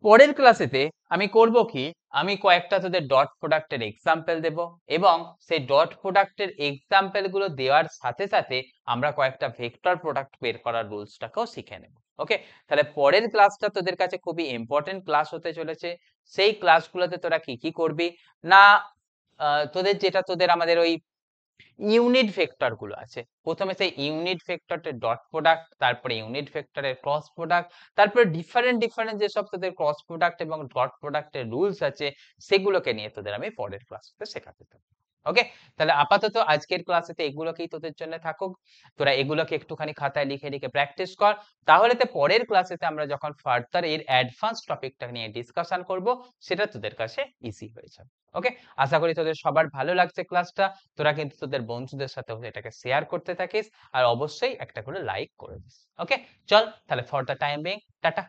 পরের ক্লাসেতে আমি করব কি, আমি কয়েকটা তোদের ডট প্রোডাক্টের এক্সাম্পল দেব, এবং সেই ডট প্রোডাক্টের এক্সাম্পল গুলো দেওয়ার সাথে সাথে আমরা কয়েকটা ভেক্টর প্রোডাক্ট বের করার রুলসটাকেও শিখে নেব। ওকে, তাহলে পরের ক্লাসটা তোদের কাছে খুবই ইম্পর্টেন্ট ক্লাস হতে চলেছে। সেই ক্লাসগুলোতে তোরা কি কি করবি না, তোদের যেটা তোদের আমাদের ওই ইউনিট ভেক্টর গুলো আছে, প্রথমে সেই ইউনিট ভেক্টরের ডট প্রোডাক্ট, তারপরে ইউনিট ভেক্টরের ক্রস প্রোডাক্ট, তারপরে ডিফারেন্ট ডিফারেন্ট যেসব তোদের ক্রস প্রোডাক্ট এবং ডট প্রোডাক্টের রুলস আছে, সেগুলোকে নিয়ে তোদের আমি পরের ক্লাসে শেখাতে থাকবো। ওকে, তাহলে আপাতত আজকের ক্লাসেতে এগুলোকেই তোদের জন্য থাকুক, তোরা এগুলোকে একটুখানি খাতায় লিখে লিখে প্র্যাকটিস কর, তাহলে পরের ক্লাসেতে আমরা যখন ফার্দার এর অ্যাডভান্স টপিকটা নিয়ে ডিসকাশন করব, সেটা তোদের কাছে ইজি হয়ে যাবে। ওকে, আশা করি তোদের সবার ভালো লাগছে ক্লাসটা, তোরা কিন্তু তোদের বন্ধুদের সাথে এটাকে শেয়ার করতে থাকিস, আর অবশ্যই একটা করে লাইক করে দিস। ওকে, চল তাহলে for the time being, tata.